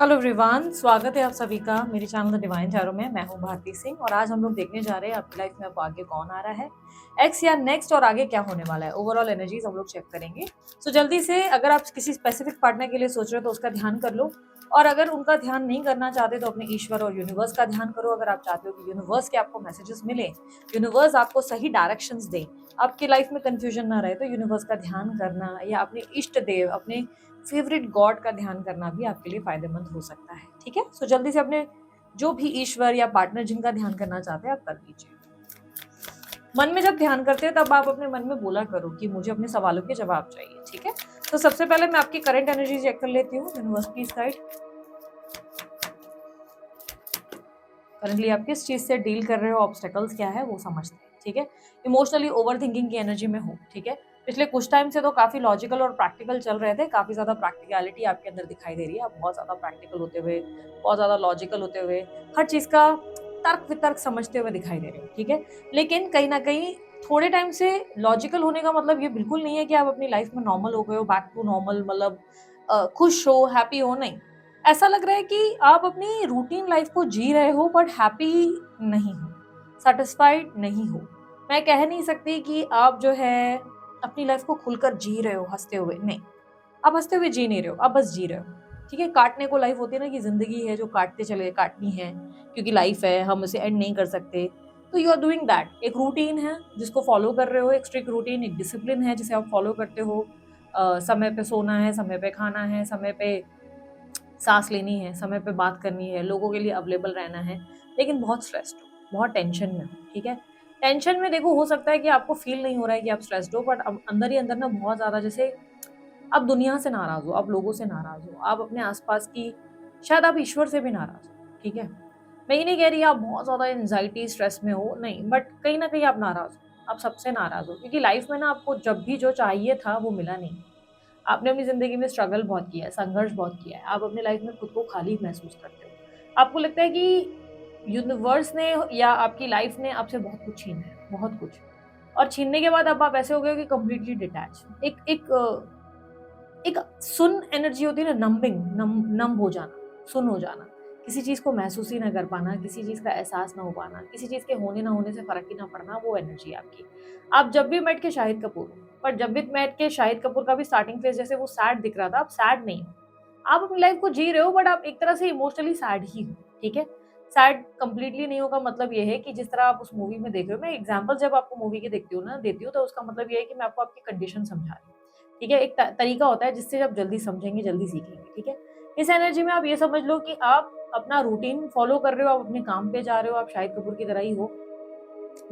Hello everyone, स्वागत है आप सभी का मेरे चैनल द डिवाइन टैरो में। मैं हूं भारती सिंह और आज हम लोग देखने जा रहे हैं आपकी लाइफ में अब आगे कौन आ रहा है, एक्स या नेक्स्ट, और आगे क्या होने वाला है। ओवरऑल एनर्जीज हम लोग चेक करेंगे। सो जल्दी से अगर आप किसी स्पेसिफिक पार्टनर के लिए सोच रहे हो तो उसका ध्यान कर लो, और अगर उनका ध्यान नहीं करना चाहते तो अपने ईश्वर और यूनिवर्स का ध्यान करो। अगर आप चाहते हो कि यूनिवर्स के आपको मैसेजेस मिले, यूनिवर्स आपको सही डायरेक्शंस दे, आपकी लाइफ में कंफ्यूजन ना रहे, तो यूनिवर्स का ध्यान करना या अपने इष्ट देव, अपने फेवरेट गॉड का ध्यान करना भी आपके लिए फायदेमंद हो सकता है। ठीक है, सो जल्दी से अपने जो भी ईश्वर या पार्टनर जिनका ध्यान करना चाहते हैं आप कर लीजिए। मन में जब ध्यान करते हैं तब आप अपने मन में बोला करो कि मुझे अपने सवालों के जवाब चाहिए। ठीक है, तो सबसे पहले मैं आपकी करंट एनर्जी चेक कर लेती हूँ। यूनिवर्स प्लीज गाइड, करंटली आप किस चीज से डील कर रहे हो, ऑब्स्टेकल्स क्या है वो समझते हैं। ठीक है, इमोशनली ओवर थिंकिंग की एनर्जी में हो। ठीक है, पिछले कुछ टाइम से तो काफी लॉजिकल और प्रैक्टिकल चल रहे थे, काफी ज्यादा प्रैक्टिकलिटी आपके अंदर दिखाई दे रही है। आप बहुत ज्यादा प्रैक्टिकल होते हुए, बहुत ज्यादा लॉजिकल होते हुए, हर चीज का तर्क वितर्क समझते हुए दिखाई दे रहे हो। ठीक है, लेकिन कहीं ना कहीं थोड़े टाइम से लॉजिकल होने का मतलब ये बिल्कुल नहीं है कि आप अपनी लाइफ में नॉर्मल हो गए हो, बैक टू नॉर्मल, मतलब खुश हो, हैप्पी हो, नहीं। ऐसा लग रहा है कि आप अपनी रूटीन लाइफ को जी रहे हो बट हैप्पी नहीं हो, सेटिस्फाइड नहीं हो। मैं कह नहीं सकती कि आप जो है अपनी लाइफ को खुलकर जी रहे हो हंसते हुए, नहीं। आप हंसते हुए जी नहीं रहे हो, आप बस जी रहे हो। ठीक है, काटने को लाइफ होती है ना, कि जिंदगी है जो काटते चले, काटनी है क्योंकि लाइफ है, हम उसे एंड नहीं कर सकते। तो यू आर डूइंग दैट। एक रूटीन है जिसको फॉलो कर रहे हो, एक स्ट्रिक्ट रूटीन, एक डिसिप्लिन है जिसे आप फॉलो करते हो। समय पे सोना है, समय पे खाना है, समय पे सांस लेनी है, समय पे बात करनी है, लोगों के लिए अवेलेबल रहना है, लेकिन बहुत स्ट्रेस्ड हो, बहुत टेंशन में हो। ठीक है, टेंशन में देखो, हो सकता है कि आपको फील नहीं हो रहा है कि आप स्ट्रेस्ड हो, बट अब अंदर ही अंदर ना बहुत ज्यादा, जैसे आप दुनिया से नाराज हो, आप लोगों से नाराज हो, आप अपने आसपास की, शायद आप ईश्वर से भी नाराज हो। ठीक है, मैं ये नहीं कह रही आप बहुत ज्यादा एंजाइटी स्ट्रेस में हो, नहीं, बट कहीं ना कहीं आप नाराज हो, आप सबसे नाराज हो, क्योंकि लाइफ में ना आपको जब भी जो चाहिए था वो मिला नहीं। आपने अपनी ज़िंदगी में स्ट्रगल बहुत किया है, संघर्ष बहुत किया है। आप अपनी लाइफ में खुद को खाली महसूस करते हो। आपको लगता है कि यूनिवर्स ने या आपकी लाइफ ने आपसे बहुत कुछ छीना है, बहुत कुछ। और छीनने के बाद अब आप ऐसे हो गए हो कि कंप्लीटली डिटैच। एक सुन एनर्जी होती है ना, नंबिंग, नम हो जाना, सुन हो जाना, किसी चीज़ को महसूस ही ना कर पाना, किसी चीज़ का एहसास ना हो पाना, किसी चीज़ के होने ना होने से फ़र्क ही ना पड़ना, वो एनर्जी है आपकी। आप जब भी मेट के शाहिद कपूर हो, पर जब भी मेट के शाहिद कपूर का भी स्टार्टिंग फेज़ जैसे वो सैड दिख रहा था, आप सैड नहीं हो। आप अपनी लाइफ़ को जी रहे हो, बट आप एक तरह से इमोशनली सैड ही हो। ठीक है? सैड कंप्लीटली नहीं होगा, मतलब ये है कि जिस तरह आप उस मूवी में देख रहे हो, मैं एग्ज़ाम्पल जब आपको मूवी के देखती हूँ ना, देती हूँ, तो उसका मतलब ये है कि मैं आपको आपकी कंडीशन समझा रही हूँ। ठीक है? एक तरीका होता है जिससे आप जल्दी समझेंगे, जल्दी सीखेंगे। ठीक है? इस एनर्जी में आप ये समझ लो कि आप अपना रूटीन फॉलो कर रहे हो, आप अपने काम पे जा रहे हो, आप शाहिद कपूर की तरह ही हो,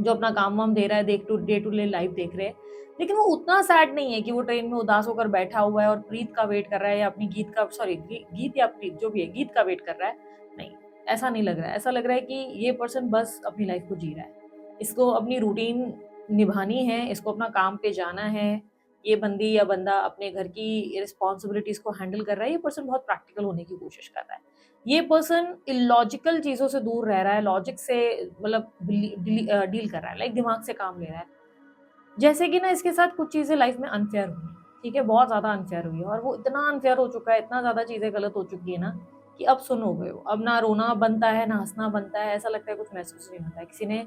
जो अपना काम-वाम दे रहा है, डे टू डे लाइफ देख रहे हैं। लेकिन वो उतना सैड नहीं है कि वो ट्रेन में उदास होकर बैठा हुआ है और प्रीत का वेट कर रहा है, या अपनी गीत का, सॉरी, गीत या प्रीत जो भी है, गीत का वेट कर रहा है। नहीं, ऐसा नहीं लग रहा है। ऐसा लग रहा है कि ये पर्सन बस अपनी लाइफ को जी रहा है। इसको अपनी रूटीन निभानी है, इसको अपना काम पे जाना है। ये बंदी या बंदा अपने घर की रिस्पॉन्सिबिलिटीज़ को हैंडल कर रहा है। ये पर्सन बहुत प्रैक्टिकल होने की कोशिश कर रहा है। ये पर्सन इलॉजिकल चीज़ों से दूर रह रहा है, लॉजिक से, मतलब डील कर रहा है, लाइक दिमाग से काम ले रहा है। जैसे कि ना इसके साथ कुछ चीज़ें लाइफ में अनफेयर हुई हैं, ठीक है? बहुत ज़्यादा अनफेयर हुई है, और वो इतना अनफेयर हो चुका है, इतना ज़्यादा चीज़ें गलत हो चुकी है ना, कि अब सुन हो गए हो। अब ना रोना बनता है, ना हँसना बनता है, ऐसा लगता है कुछ महसूस नहीं होता है। किसी ने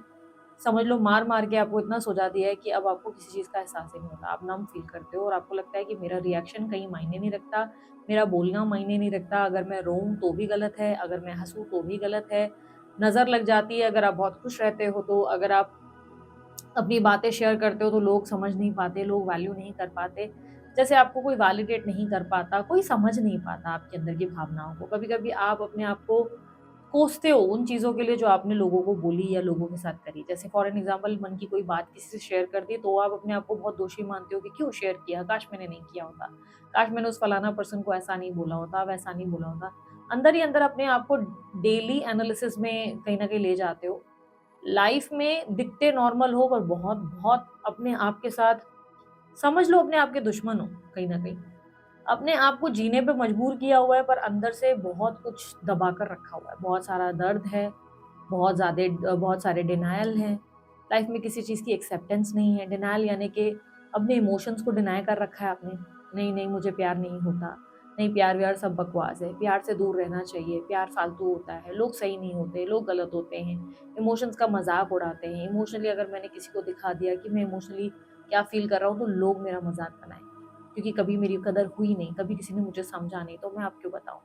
समझ लो मार-मार के आपको इतना सुला दिया है कि अब आपको किसी चीज़ का एहसास ही नहीं होता। आप नम फ़ील करते हो और आपको लगता है कि मेरा रिएक्शन कहीं मायने नहीं रखता, मेरा बोलना मायने नहीं रखता, अगर मैं रोऊँ तो भी गलत है, अगर मैं हँसूँ तो भी गलत है, नज़र लग जाती है अगर आप बहुत खुश रहते हो तो, अगर आप अपनी बातें शेयर करते हो तो लोग समझ नहीं पाते, लोग वैल्यू नहीं कर पाते। जैसे आपको कोई वैलिडेट नहीं कर पाता, कोई समझ नहीं पाता आपके अंदर की भावनाओं को। कभी-कभी आप अपने आप को कोसते हो उन चीज़ों के लिए जो आपने लोगों को बोली या लोगों के साथ करी। जैसे फॉर एन एग्ज़ाम्पल, मन की कोई बात किसी से शेयर कर दी तो आप अपने आप को बहुत दोषी मानते हो कि क्यों शेयर किया? काश मैंने नहीं किया होता। काश मैंने उस फलाना पर्सन को ऐसा नहीं बोला होता, वैसा नहीं बोला होता। अंदर ही अंदर अपने आप को डेली एनालिसिस में कहीं न कहीं ले जाते हो। लाइफ में दिखते नॉर्मल हो, पर बहुत बहुत अपने आप के साथ, समझ लो अपने आप के दुश्मन हो कहीं न कहीं। अपने आप को जीने पे मजबूर किया हुआ है, पर अंदर से बहुत कुछ दबा कर रखा हुआ है। बहुत सारा दर्द है, बहुत सारे डिनायल हैं। लाइफ में किसी चीज़ की एक्सेप्टेंस नहीं है। डिनायल यानी कि अपने इमोशंस को डिनाय कर रखा है आपने। नहीं, नहीं, मुझे प्यार नहीं होता। नहीं प्यार व्यार सब बकवास है, प्यार से दूर रहना चाहिए, प्यार फालतू होता है, लोग सही नहीं होते, लोग गलत होते हैं, इमोशंस का मजाक उड़ाते हैं। इमोशनली अगर मैंने किसी को दिखा दिया कि मैं इमोशनली क्या फील कर रहा हूँ तो लोग मेरा मजाक बनाएंगे, क्योंकि कभी मेरी कदर हुई नहीं, कभी किसी ने मुझे समझा नहीं, तो मैं आप क्यों बताऊँ।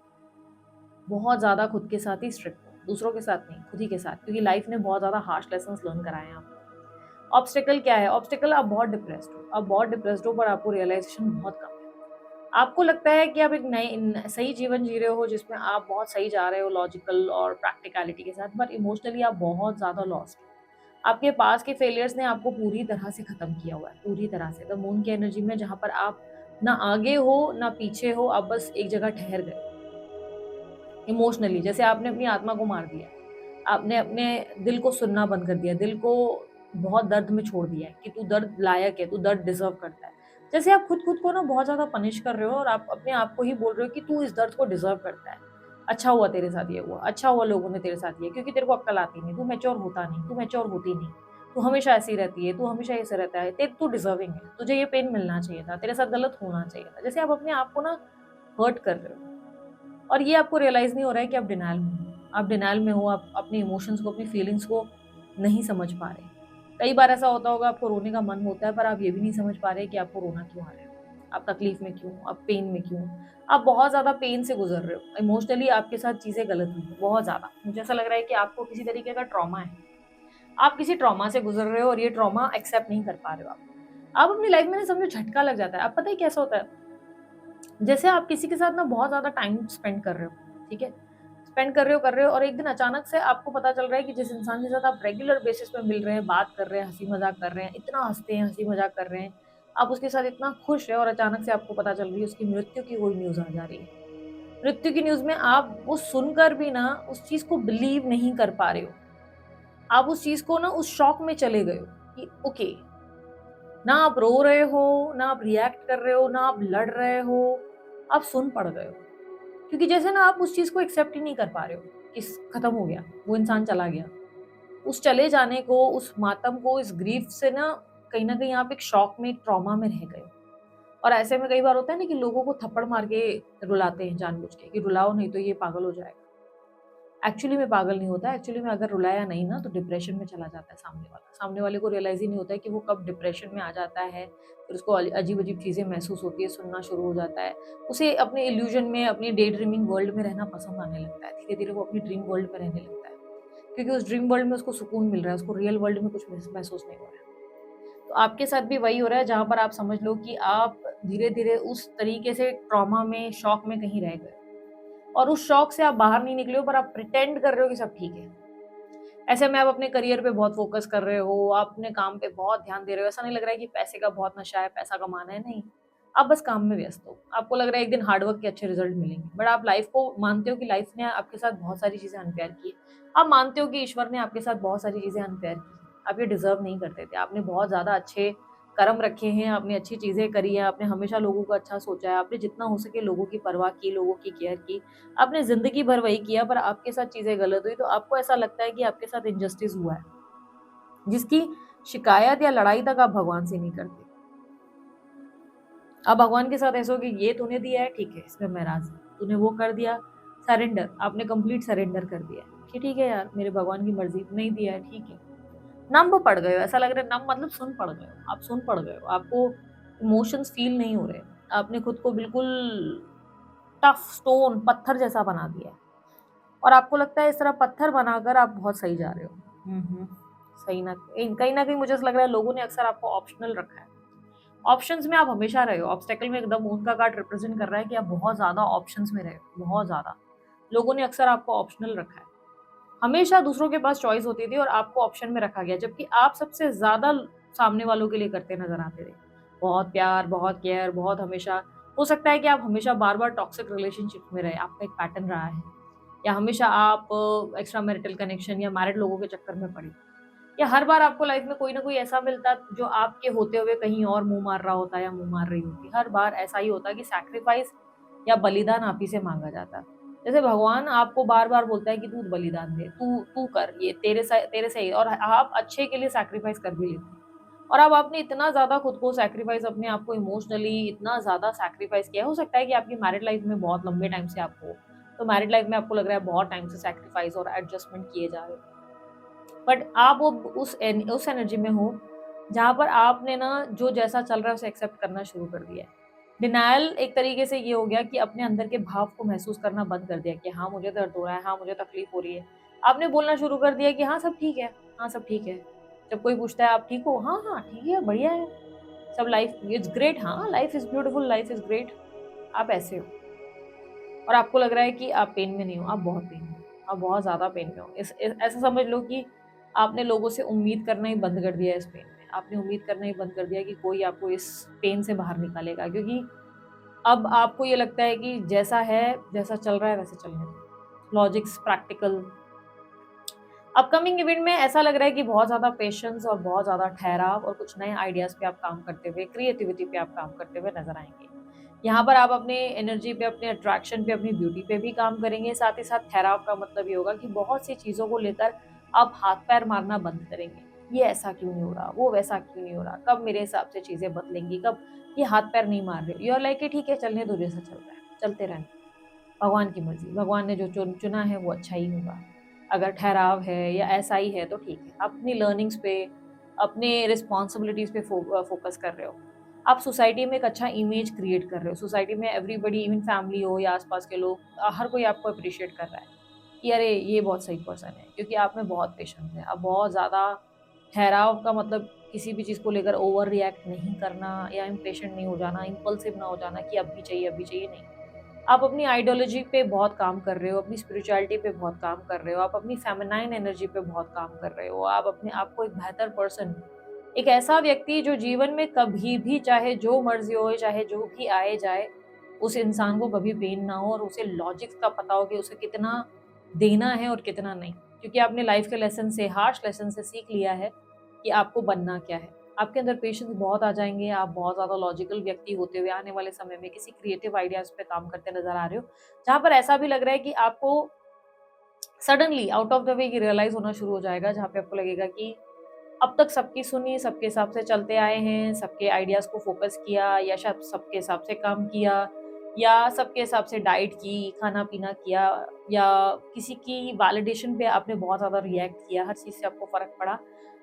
बहुत ज़्यादा खुद के साथ ही स्ट्रिक्ट हूँ, दूसरों के साथ नहीं, खुद ही के साथ, क्योंकि लाइफ ने बहुत ज़्यादा हार्श लेसन लर्न कराए हैं आपको। ऑब्स्टेकल क्या है? ऑब्स्टेकल, आप बहुत डिप्रेस्ड हो, आप बहुत डिप्रेस्ड हो, पर आपको रियलाइजेशन बहुत कम है। आपको लगता है कि आप एक सही जीवन जी रहे हो जिसमें आप बहुत सही जा रहे हो लॉजिकल और प्रैक्टिकलिटी के साथ, पर इमोशनली आप बहुत ज़्यादा लॉस्ट हो। आपके पास के फेलियर्स ने आपको पूरी तरह से खत्म किया हुआ है, पूरी तरह से। द मून की एनर्जी में जहाँ पर आप ना आगे हो ना पीछे हो, आप बस एक जगह ठहर गए इमोशनली। जैसे आपने अपनी आत्मा को मार दिया, आपने अपने दिल को सुनना बंद कर दिया, दिल को बहुत दर्द में छोड़ दिया है कि तू दर्द लायक है, तू दर्द डिजर्व करता है। जैसे आप खुद खुद को ना बहुत ज्यादा पनिश कर रहे हो और आप अपने आप को ही बोल रहे हो कि तू इस दर्द को डिजर्व करता है। अच्छा हुआ तेरे साथ ये हुआ, अच्छा हुआ लोगों ने तेरे साथ ये, क्योंकि तेरे को अक्ल आती नहीं, तू मैच्योर होता नहीं, तू मैच्योर होती नहीं, तू हमेशा ऐसी रहती है, तू हमेशा ऐसे रहता है, तू डिजर्विंग है, तुझे ये पेन मिलना चाहिए था, तेरे साथ गलत होना चाहिए था। जैसे आप अपने आप को ना हर्ट कर रहे हो, और ये आपको रियलाइज़ नहीं हो रहा है कि आप डिनायल में हो। आप डिनायल में हो, आप अपने इमोशंस को, अपनी फीलिंग्स को नहीं समझ पा रहे। कई बार ऐसा होता होगा आपको रोने का मन होता है, पर आप ये भी नहीं समझ पा रहे कि आपको रोना क्यों आ रहा है। आप तकलीफ में क्यों? आप पेन में क्यों? आप बहुत ज़्यादा पेन से गुज़र रहे हो। इमोशनली आपके साथ चीज़ें गलत हुई हैं, बहुत ज़्यादा। मुझे ऐसा लग रहा है कि आपको किसी तरीके का ट्रॉमा है। आप किसी ट्रॉमा से गुज़र रहे हो और ये ट्रॉमा एक्सेप्ट नहीं कर पा रहे हो आप। आप अपनी लाइफ़ में ना समझो झटका लग जाता है। अब पता है कैसा होता है? जैसे आप किसी के साथ ना बहुत ज़्यादा टाइम स्पेंड कर रहे हो, ठीक है? स्पेंड कर रहे हो और एक दिन अचानक से आपको पता चल रहा है कि जिस इंसान के साथ आप रेगुलर बेसिस पे मिल रहे हैं, बात कर रहे हैं, हँसी-मज़ाक कर रहे हैं, इतना हँसते हैं, हँसी-मज़ाक कर रहे हैं, आप उसके साथ इतना खुश हैं और अचानक से आपको पता चल रही है उसकी मृत्यु की कोई न्यूज़ आ जा रही है। मृत्यु की न्यूज़ में आप वो सुनकर भी ना उस चीज़ को बिलीव नहीं कर पा रहे हो। आप उस चीज़ को ना उस शॉक में चले गए हो कि ओके, ना आप रो रहे हो, ना आप रिएक्ट कर रहे हो, ना आप लड़ रहे हो, आप सुन पड़ गए हो। क्योंकि जैसे ना आप उस चीज़ को एक्सेप्ट ही नहीं कर पा रहे हो कि खत्म हो गया, वो इंसान चला गया। उस चले जाने को, उस मातम को, इस ग्रीफ से ना कहीं न कहीं आप एक शॉक में, एक ट्रॉमा में रह गए हो। और ऐसे में कई बार होता है ना कि लोगों को थप्पड़ मार के रुलाते हैं जानबूझ के कि रुलाओ नहीं तो ये पागल हो जाएगा। एक्चुअली में पागल नहीं होता है, एक्चुअली में अगर रुलाया नहीं ना तो डिप्रेशन में चला जाता है सामने वाला। सामने वाले को रियलाइज़ ही नहीं होता है कि वो कब डिप्रेशन में आ जाता है, फिर उसको अजीब-अजीब चीज़ें महसूस होती है, सुनना शुरू हो जाता है। उसे अपने इल्यूज़न में, अपनी डे ड्रीमिंग वर्ल्ड में रहना पसंद आने लगता है। धीरे-धीरे वो अपनी ड्रीम वर्ल्ड में रहने लगता है, क्योंकि उस ड्रीम वर्ल्ड में उसको सुकून मिल रहा है, उसको रियल वर्ल्ड में कुछ महसूस नहीं हो रहा है। तो आपके साथ भी वही हो रहा है, जहाँ पर आप समझ लो कि आप धीरे-धीरे उस तरीके से ट्रॉमा में, शॉक में कहीं रह गए और उस शॉक से आप बाहर नहीं निकले हो, पर आप प्रिटेंड कर रहे हो कि सब ठीक है। ऐसे में आप अपने करियर पे बहुत फ़ोकस कर रहे हो, आप अपने काम पे बहुत ध्यान दे रहे हो, ऐसा नहीं लग रहा है कि पैसे का बहुत नशा है, पैसा कमाना है, नहीं। आप बस काम में व्यस्त हो। आपको लग रहा है एक दिन हार्ड वर्क के अच्छे रिज़ल्ट मिलेंगे, बट आप लाइफ़ को मानते हो कि लाइफ़ ने आपके साथ बहुत सारी चीज़ें अनफेयर की हैं। आप मानते हो कि ईश्वर ने आपके साथ बहुत सारी चीज़ें अनफेयर की हैं। आप ये डिज़र्व नहीं करते थे। आपने बहुत ज़्यादा अच्छे कर्म रखे हैं, आपने अच्छी चीज़ें करी हैं, आपने हमेशा लोगों को अच्छा सोचा है, आपने जितना हो सके लोगों की परवाह की, लोगों की केयर की। आपने ज़िंदगी भर वही किया, पर आपके साथ चीज़ें गलत हुई, तो आपको ऐसा लगता है कि आपके साथ इनजस्टिस हुआ है, जिसकी शिकायत या लड़ाई तक आप भगवान से नहीं करते। आप भगवान के साथ ऐसे हो कि ये तूने दिया है, ठीक है, इसमें मैं राज़ी हूँ। तूने वो कर दिया, सरेंडर, आपने कंप्लीट सरेंडर कर दिया है कि ठीक है यार, मेरे भगवान की मर्ज़ी, नहीं दिया है, ठीक है। नम पड़ गए हो, ऐसा लग रहा है, नम मतलब सुन पड़ गए हो, आप सुन पड़ गए हो, आपको इमोशंस फ़ील नहीं हो रहे। आपने खुद को बिल्कुल टफ स्टोन, पत्थर जैसा बना दिया है। और आपको लगता है इस तरह पत्थर बनाकर आप बहुत सही जा रहे हो। हम्म। सही ना, कहीं ना कहीं मुझे ऐसा लग रहा है लोगों ने अक्सर आपको ऑप्शनल रखा है। ऑप्शंस में आप हमेशा रहे हो। ऑब्स्टेकल में एकदम ऊन का कार्ड रिप्रेजेंट कर रहा है कि आप बहुत ज्यादा ऑप्शंस में रहे हो, बहुत ज्यादा। लोगों ने अक्सर आपको ऑप्शनल रखा है। हमेशा दूसरों के पास चॉइस होती थी और आपको ऑप्शन में रखा गया, जबकि आप सबसे ज्यादा सामने वालों के लिए करते नजर आते थे। बहुत प्यार, बहुत केयर, बहुत हमेशा। हो सकता है कि आप हमेशा बार बार टॉक्सिक रिलेशनशिप में रहे, आपका एक पैटर्न रहा है, या हमेशा आप एक्स्ट्रा मैरिटल कनेक्शन या मैरिड लोगों के चक्कर में पड़े, या हर बार आपको लाइफ में कोई ना कोई ऐसा मिलता जो आपके होते हुए कहीं और मुंह मार रहा होता या मुंह मार रही होती। हर बार ऐसा ही होता कि सैक्रिफाइस या बलिदान आप ही से मांगा जाता। जैसे भगवान आपको बार बार बोलता है कि तू बलिदान दे, तू तू कर, ये तेरे से ही, और आप अच्छे के लिए सैक्रिफाइस कर भी लेते हैं। और अब आपने इतना ज़्यादा खुद को सैक्रिफाइस, अपने आप को इमोशनली इतना ज़्यादा सैक्रिफाइस किया। हो सकता है कि आपकी मैरिड लाइफ में बहुत लंबे टाइम से आप हो, तो मैरिड लाइफ में आपको लग रहा है बहुत टाइम से सैक्रिफाइस और एडजस्टमेंट किए जा रहे हो। बट आप वो उस एनर्जी में हो जहाँ पर आपने ना जो जैसा चल रहा है उसे एक्सेप्ट करना शुरू कर दिया है। डिनायल एक तरीके से ये हो गया कि अपने अंदर के भाव को महसूस करना बंद कर दिया कि हाँ, मुझे दर्द हो रहा है, हाँ, मुझे तकलीफ हो रही है। आपने बोलना शुरू कर दिया कि हाँ, सब ठीक है, हाँ, सब ठीक है। जब कोई पूछता है आप ठीक हो? हाँ, हाँ, ठीक है, बढ़िया है। सब लाइफ इज़ ग्रेट, हाँ, life is beautiful, life is great. आप ऐसे हो और आपको लग रहा है कि आप पेन में नहीं हो, आप बहुत पेन में हो, आप बहुत ज़्यादा पेन में हो। ऐसा समझ लो कि आपने लोगों से उम्मीद करना ही बंद कर दिया है इस पेन में। आपने उम्मीद करना ही बंद कर दिया कि कोई आपको इस पेन से बाहर निकालेगा, क्योंकि अब आपको ये लगता है कि जैसा है, जैसा चल रहा है वैसे चलने दो। Logics, practical. अपकमिंग इवेंट में ऐसा लग रहा है कि बहुत ज़्यादा पेशेंस और बहुत ज़्यादा ठहराव और कुछ नए आइडियाज़ पे आप काम करते हुए, क्रिएटिविटी पे आप काम करते हुए नज़र आएँगे। यहाँ पर आप अपने एनर्जी पे, अपने अट्रैक्शन पे, अपनी ब्यूटी पे भी काम करेंगे। साथ ही साथ ठहराव का मतलब ये होगा कि बहुत सी चीज़ों को लेकर आप हाथ-पैर मारना बंद करेंगे। ये ऐसा क्यों नहीं हो रहा? वो वैसा क्यों नहीं हो रहा? कब मेरे हिसाब से चीज़ें बदलेंगी? कब ये हाथ-पैर नहीं मार रहे हो? यू आर लाइक कि ठीक है, चलने दो जैसा चल रहा है, चलते रहने दो। भगवान की मर्ज़ी, भगवान ने जो चुना है वो अच्छा ही होगा। अगर ठहराव है या ऐसा ही है तो ठीक है। अपनी लर्निंग्स पे, अपने रिस्पॉन्सिबिलिटीज़ पे फ़ोकस कर रहे हो। आप सोसाइटी में एक अच्छा इमेज क्रिएट कर रहे हो। सोसाइटी में एवरीबॉडी, इवन फैमिली हो या आस-पास के लोग, हर कोई आपको एप्रिशिएट कर रहा है कि अरे! ये बहुत सही पर्सन है, क्योंकि आप में बहुत पेशेंस है। आप बहुत ज़्यादा ठहराव का मतलब किसी भी चीज़ को लेकर ओवर रिएक्ट नहीं करना या इम्पेशेंट नहीं हो जाना, इम्पल्सिव ना हो जाना कि अभी चाहिए, नहीं। आप अपनी आइडियोलॉजी पे बहुत काम कर रहे हो, अपनी स्पिरिचुअलिटी पे बहुत काम कर रहे हो, आप अपनी फेमिनाइन एनर्जी पे बहुत काम कर रहे हो, आप अपने आप को एक बेहतर पर्सन, एक ऐसा व्यक्ति जो जीवन में कभी भी चाहे जो मर्ज़ी हो, चाहे जो भी आए जाए, उस इंसान को कभी पेन ना हो और उसे लॉजिक्स का पता हो कि उसे कितना देना है और कितना नहीं। क्योंकि आपने लाइफ़ के लेसन से, हार्श लेसन से सीख लिया है कि आपको बनना क्या है। आपके अंदर पेशेंस बहुत आ जाएँगे, आप बहुत ज़्यादा लॉजिकल व्यक्ति होते हुए आने वाले समय में किसी क्रिएटिव आइडियाज़ पे काम करते नज़र आ रहे हो। जहाँ पर ऐसा भी लग रहा है कि आपको suddenly out of the way ये रियलाइज़ होना शुरू हो जाएगा, जहाँ पे आपको लगेगा कि अब तक सबकी सुनी, सबके हिसाब से चलते आए हैं, सबके आइडियाज़ को फ़ोकस किया या शायद सबके हिसाब से काम किया या सबके हिसाब से डाइट की, खाना-पीना किया या किसी की वैलिडेशन पे आपने बहुत ज़्यादा रिएक्ट किया, हर चीज़ से आपको फ़र्क पड़ा।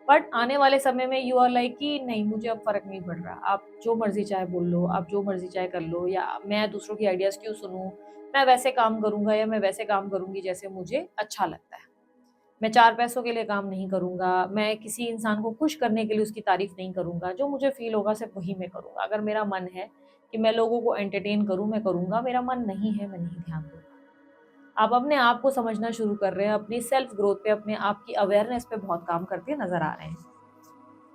बट आने वाले समय में यू आर लाइक कि नहीं, मुझे अब फ़र्क नहीं पड़ रहा। आप जो मर्ज़ी चाहे बोल लो, आप जो मर्ज़ी चाहे कर लो, या मैं दूसरों की आइडियाज़ क्यों सुनूँ? मैं वैसे काम करूँगा या मैं वैसे काम करूँगी जैसे मुझे अच्छा लगता है। मैं 4 पैसों के लिए काम नहीं करूँगा, मैं किसी इंसान को खुश करने के लिए उसकी तारीफ़ नहीं करूँगा, जो मुझे फ़ील होगा सिर्फ़ वही मैं करूँगा। अगर मेरा मन है कि मैं लोगों को एंटरटेन करूँ, मैं करूँगा, मेरा मन नहीं है, मैं नहीं ध्यान दूँगा। आप अपने आप को समझना शुरू कर रहे हैं, अपनी सेल्फ ग्रोथ पे, अपने आप की अवेयरनेस पे बहुत काम करते नज़र आ रहे हैं।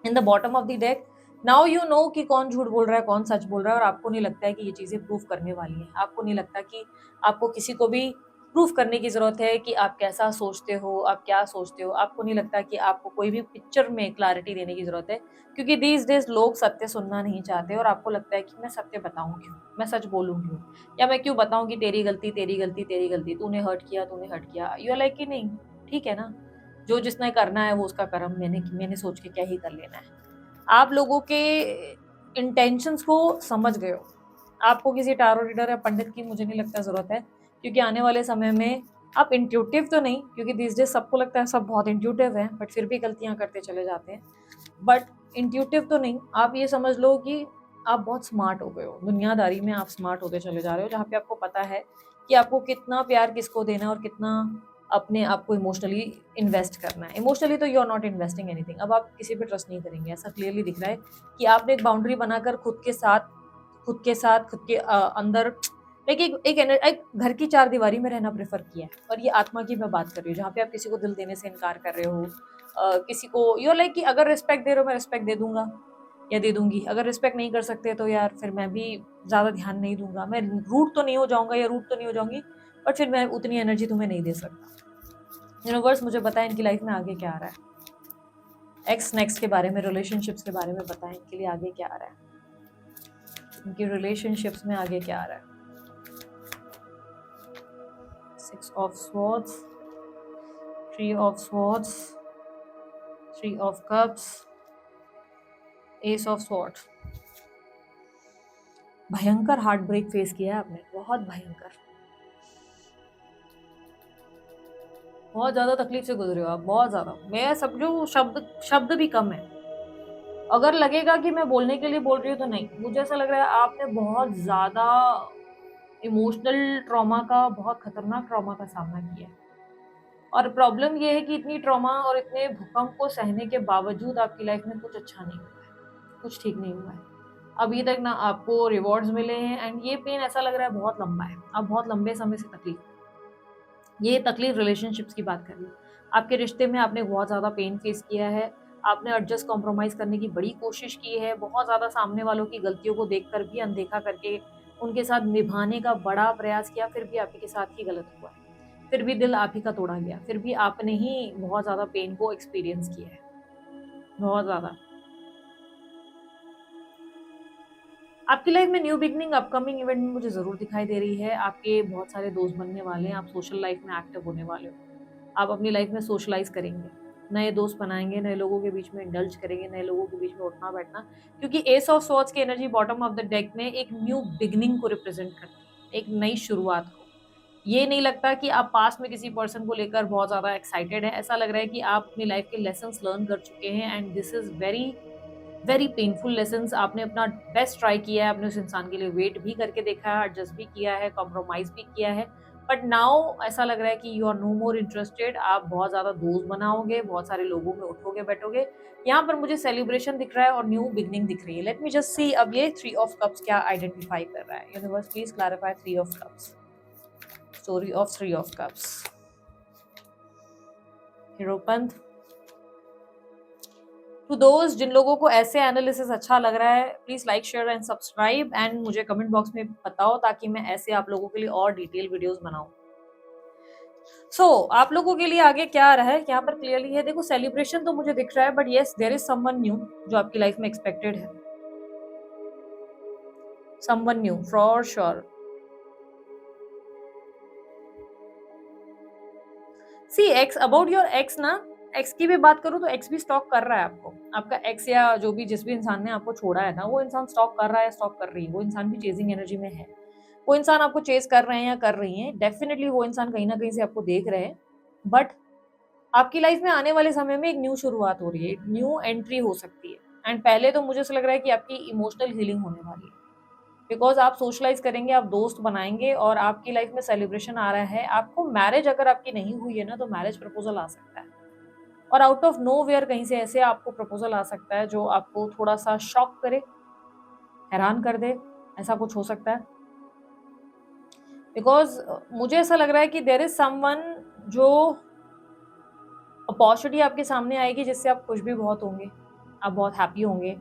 In the bottom of the deck, now you know कि कौन झूठ बोल रहा है, कौन सच बोल रहा है, और आपको नहीं लगता है कि ये चीज़ें प्रूव करने वाली हैं। आपको नहीं लगता कि आपको किसी को भी प्रूव करने की ज़रूरत है कि आप कैसा सोचते हो, आप क्या सोचते हो। आपको नहीं लगता कि आपको कोई भी पिक्चर में क्लैरिटी देने की ज़रूरत है, क्योंकि दीज़ डेज़ लोग सत्य सुनना नहीं चाहते और आपको लगता है कि मैं सत्य बताऊँ क्यों? मैं सच बोलूँ क्यों? या मैं क्यों बताऊँ कि तेरी गलती, तेरी गलती, तेरी गलती, तूने हर्ट किया। यू आर लाइक कि नहीं, ठीक है ना, जो जिसने करना है वो उसका कर्म, मैंने सोच के क्या ही कर लेना है। आप लोगों के इंटेंशंस को समझ गए हो। आपको किसी टारो रीडर या पंडित की मुझे नहीं लगता ज़रूरत है, क्योंकि आने वाले समय में आप इंट्यूटिव तो नहीं, क्योंकि दीज़ डेज़ सबको लगता है सब बहुत इंट्यूटिव हैं, बट फिर भी गलतियाँ करते चले जाते हैं। बट इंट्यूटिव तो नहीं, आप ये समझ लो कि आप बहुत स्मार्ट हो गए हो। दुनियादारी में आप स्मार्ट होते चले जा रहे हो, जहाँ पे आपको पता है कि आपको कितना प्यार किसको देना है और कितना अपने आप को इमोशनली इन्वेस्ट करना है। इमोशनली तो you are not investing anything. अब आप किसी पे ट्रस्ट नहीं करेंगे, ऐसा क्लियरली दिख रहा है कि आपने एक बाउंड्री बनाकर खुद के अंदर एक घर की चारदीवारी में रहना प्रेफ़र किया है, और ये आत्मा की मैं बात कर रही हूँ, जहाँ पे आप किसी को दिल देने से इनकार कर रहे हो। किसी को यू आर लाइक कि अगर रिस्पेक्ट दे रहे हो, मैं रिस्पेक्ट दे दूँगा या दे दूँगी। अगर रिस्पेक्ट नहीं कर सकते तो यार फिर मैं भी ज़्यादा ध्यान नहीं दूँगा। मैं रूड तो नहीं हो जाऊँगा या रूड तो नहीं हो जाऊँगी, बट फिर मैं उतनी एनर्जी तुम्हें नहीं दे सकता। यूनिवर्स मुझे बताएं इनकी लाइफ में आगे क्या आ रहा है। एक्स नेक्स्ट के बारे में, रिलेशनशिप्स के बारे में बताएं, इनके लिए आगे क्या आ रहा है। इनकी रिलेशनशिप्स में आगे क्या आ रहा है। 6 of swords, 3 of swords, 3 of cups, S of sword, भयंकर हार्ट ब्रेक फेस किया है आपने, बहुत भयंकर, बहुत ज्यादा तकलीफ से गुजरे हो आप, बहुत ज्यादा। मैं समझू शब्द शब्द भी कम है। अगर लगेगा कि मैं बोलने के लिए बोल रही हूँ तो नहीं, मुझे ऐसा लग रहा है आपने बहुत ज्यादा इमोशनल ट्रॉमा का, बहुत खतरनाक ट्रॉमा का सामना किया है। और प्रॉब्लम ये है कि इतनी ट्रॉमा और इतने भूकंप को सहने के बावजूद आपकी लाइफ में कुछ अच्छा नहीं हुआ है, कुछ ठीक नहीं हुआ है अभी तक ना। आपको रिवॉर्ड्स मिले हैं एंड ये पेन ऐसा लग रहा है बहुत लंबा है। आप बहुत लंबे समय से ये तकलीफ रिलेशनशिप्स की बात कर रही हूँ। आपके रिश्ते में आपने बहुत ज़्यादा पेन फेस किया है। आपने एडजस्ट कॉम्प्रोमाइज़ करने की बड़ी कोशिश की है। बहुत ज़्यादा सामने वालों की गलतियों को देखकर भी अनदेखा करके उनके साथ निभाने का बड़ा प्रयास किया, फिर भी आपके साथ ही गलत हुआ है। फिर भी दिल आप ही का तोड़ा गया। फिर भी आपने ही बहुत ज़्यादा पेन को एक्सपीरियंस किया है, बहुत ज़्यादा। आपकी लाइफ में न्यू बिगनिंग अपकमिंग इवेंट में मुझे ज़रूर दिखाई दे रही है। आपके बहुत सारे दोस्त बनने वाले हैं। आप सोशल लाइफ में एक्टिव होने वाले हो। आप अपनी लाइफ में सोशलाइज करेंगे, नए दोस्त बनाएंगे, नए लोगों के बीच में इंडल्ज करेंगे, नए लोगों के बीच में उठना बैठना, क्योंकि एस ऑफ स्वॉर्ड्स की energy bottom of the deck में एक न्यू बिगनिंग को रिप्रेजेंट करती है, एक नई शुरुआत को। ये नहीं लगता कि आप पास में किसी पर्सन को लेकर बहुत ज़्यादा एक्साइटेड है। ऐसा लग रहा है कि आप अपनी लाइफ के लेसन्स लर्न कर चुके हैं and this is very very painful lessons. आपने अपना बेस्ट ट्राई किया है, आपने उस इंसान के लिए वेट भी करके देखा है, एडजस्ट भी किया है, कॉम्प्रोमाइज भी किया है, बट नाउ ऐसा लग रहा है कि you are no more interested. आप बहुत ज़्यादा दोस्त बनाओगे, बहुत सारे लोगों में उठोगे बैठोगे। यहाँ पर मुझे सेलिब्रेशन दिख रहा है और न्यू बिगनिंग दिख रही है। लेट मी जस्ट सी अब ये थ्री ऑफ कप्स क्या आइडेंटिफाई कर रहा है। Universe please clarify three of cups, story of three of cups. Hierophant, two दोस्त जिन लोगों को ऐसे एनालिसिस अच्छा लग रहा है, please like share and subscribe and मुझे कमेंट बॉक्स में बताओ ताकि मैं ऐसे आप लोगों के लिए और डिटेल वीडियोस बनाऊं। आप लोगों के लिए आगे क्या आ रहा है यहाँ पर क्लियरली है। देखो सेलिब्रेशन तो मुझे दिख रहा है, but yes there is someone new जो आपकी लाइफ में एक्सपेक्टेड है, someone new for sure. See ex, about your ex ना, एक्स की भी बात करूं तो एक्स भी स्टॉक कर रहा है आपको। आपका एक्स या जो भी जिस भी इंसान ने आपको छोड़ा है ना, वो इंसान स्टॉक कर रहा है, स्टॉक कर रही है। वो इंसान भी चेजिंग एनर्जी में है। वो इंसान आपको चेज कर रहे हैं या कर रही हैं, डेफिनेटली वो इंसान कहीं ना कहीं से आपको देख रहे हैं। बट आपकी लाइफ में आने वाले समय में एक न्यू शुरुआत हो रही है, न्यू एंट्री हो सकती है। एंड पहले तो मुझे ऐसा लग रहा है कि आपकी इमोशनल हीलिंग होने वाली है, बिकॉज आप सोशलाइज करेंगे, आप दोस्त बनाएंगे और आपकी लाइफ में सेलिब्रेशन आ रहा है। आपको मैरिज अगर आपकी नहीं हुई है ना, तो मैरिज प्रपोजल आ सकता है और आउट ऑफ नो वेयर कहीं से ऐसे आपको प्रपोजल आ सकता है जो आपको थोड़ा सा शॉक करे, हैरान कर दे। ऐसा कुछ हो सकता है बिकॉज मुझे ऐसा लग रहा है कि देयर इज समवन जो अपॉर्चुनिटी आपके सामने आएगी जिससे आप खुश भी बहुत होंगे, आप बहुत हैप्पी होंगे।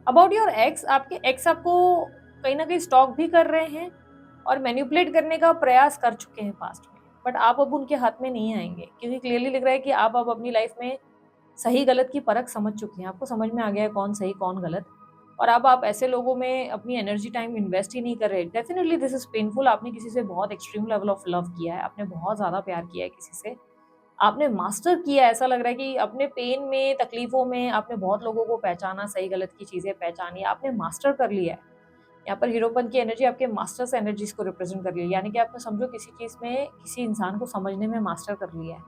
अबाउट योर एक्स, आपके एक्स आपको कहीं ना कहीं स्टॉक भी कर रहे हैं और मैनिपुलेट करने का प्रयास कर चुके हैं पास्ट में, बट आप अब उनके हाथ में नहीं आएंगे, क्योंकि क्लियरली लग रहा है कि आप अब अपनी लाइफ में सही गलत की परख समझ चुके हैं। आपको समझ में आ गया है कौन सही कौन गलत, और अब आप ऐसे लोगों में अपनी एनर्जी टाइम इन्वेस्ट ही नहीं कर रहे। Definitely this is painful. आपने किसी से बहुत एक्सट्रीम लेवल ऑफ लव किया है, आपने बहुत ज़्यादा प्यार किया है किसी से, आपने मास्टर किया। ऐसा लग रहा है कि अपने पेन में, तकलीफों में आपने बहुत लोगों को पहचाना, सही गलत की चीज़ें पहचानी, आपने मास्टर कर लिया है। यहाँ पर हीरोपन की एनर्जी आपके मास्टर्स एनर्जीज को रिप्रेजेंट कर रही है, यानी कि आपने समझो किसी चीज़ में, किसी इंसान को समझने में मास्टर कर लिया है।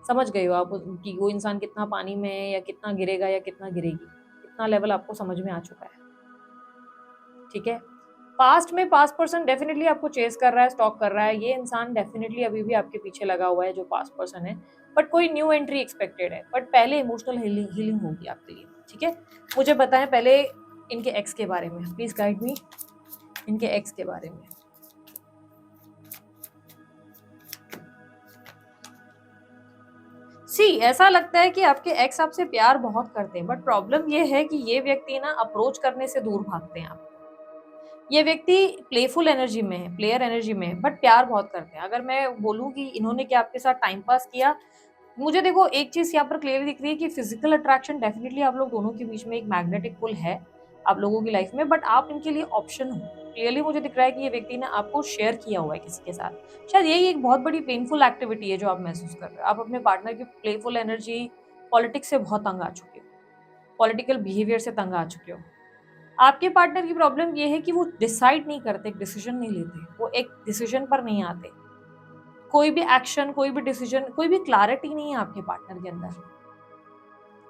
समझ गए हो आप कि वो इंसान कितना पानी में है या कितना गिरेगा या कितना गिरेगी, इतना लेवल आपको समझ में आ चुका है। ठीक है, पास्ट में पास्ट पर्सन डेफिनेटली आपको चेस कर रहा है, स्टॉक कर रहा है। ये इंसान डेफिनेटली अभी भी आपके पीछे लगा हुआ है जो पास्ट पर्सन है, बट कोई न्यू एंट्री एक्सपेक्टेड है। बट पहले इमोशनल हीलिंग होगी आपके लिए। ठीक है, मुझे बताएं पहले इनके एक्स के बारे में, प्लीज गाइड मी इनके एक्स के बारे में। सी, ऐसा लगता है कि आपके एक्स आपसे प्यार बहुत करते हैं, बट प्रॉब्लम ये है कि ये व्यक्ति ना अप्रोच करने से दूर भागते हैं आप। ये व्यक्ति प्लेफुल एनर्जी में है, प्लेयर एनर्जी में है, बट प्यार बहुत करते हैं। अगर मैं बोलूं कि इन्होंने क्या आपके साथ टाइम पास किया, मुझे देखो एक चीज यहाँ पर क्लियरली दिख रही है कि फिजिकल अट्रैक्शन डेफिनेटली आप लोग दोनों के बीच में एक मैग्नेटिक पुल है आप लोगों की लाइफ में, बट आप इनके लिए ऑप्शन हो। क्लियरली मुझे दिख रहा है कि ये व्यक्ति ने आपको शेयर किया हुआ है किसी के साथ। शायद यही एक बहुत बड़ी पेनफुल एक्टिविटी है जो आप महसूस कर रहे हो। आप अपने पार्टनर की प्लेफुल एनर्जी, पॉलिटिक्स से बहुत तंग आ चुके हो। पॉलिटिकल बिहेवियर से तंग आ चुके हो। आपके पार्टनर की प्रॉब्लम ये है कि वो डिसाइड नहीं करते, एक डिसीजन नहीं लेते, वो एक डिसीजन पर नहीं आते। कोई भी एक्शन, कोई भी डिसीजन, कोई भी क्लैरिटी नहीं है आपके पार्टनर के अंदर।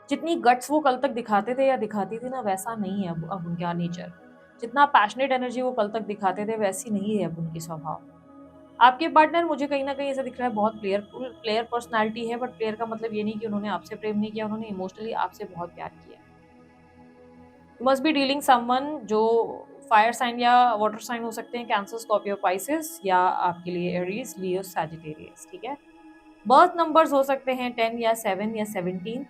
जितनी गट्स वो कल तक दिखाते थे या दिखाती थी ना, वैसा नहीं है अब उनका नेचर। जितना पैशनेट एनर्जी वो कल तक दिखाते थे, वैसी नहीं है अब उनकी स्वभाव। आपके पार्टनर मुझे कहीं ना कहीं ऐसा दिख रहा है, बहुत प्लेयर पर्सनालिटी है, बट प्लेयर का मतलब ये नहीं कि उन्होंने आपसे प्रेम नहीं किया, उन्होंने इमोशनली आपसे बहुत प्यार किया। You must be dealing someone जो फायर साइन या वाटर साइन हो सकते हैं, कैंसर, स्कॉर्पियो, पाइसेस, या आपके लिए एरीज, लियो, सैजिटेरियस। ठीक है। बर्थ नंबर्स हो सकते हैं 10 या 7 या 17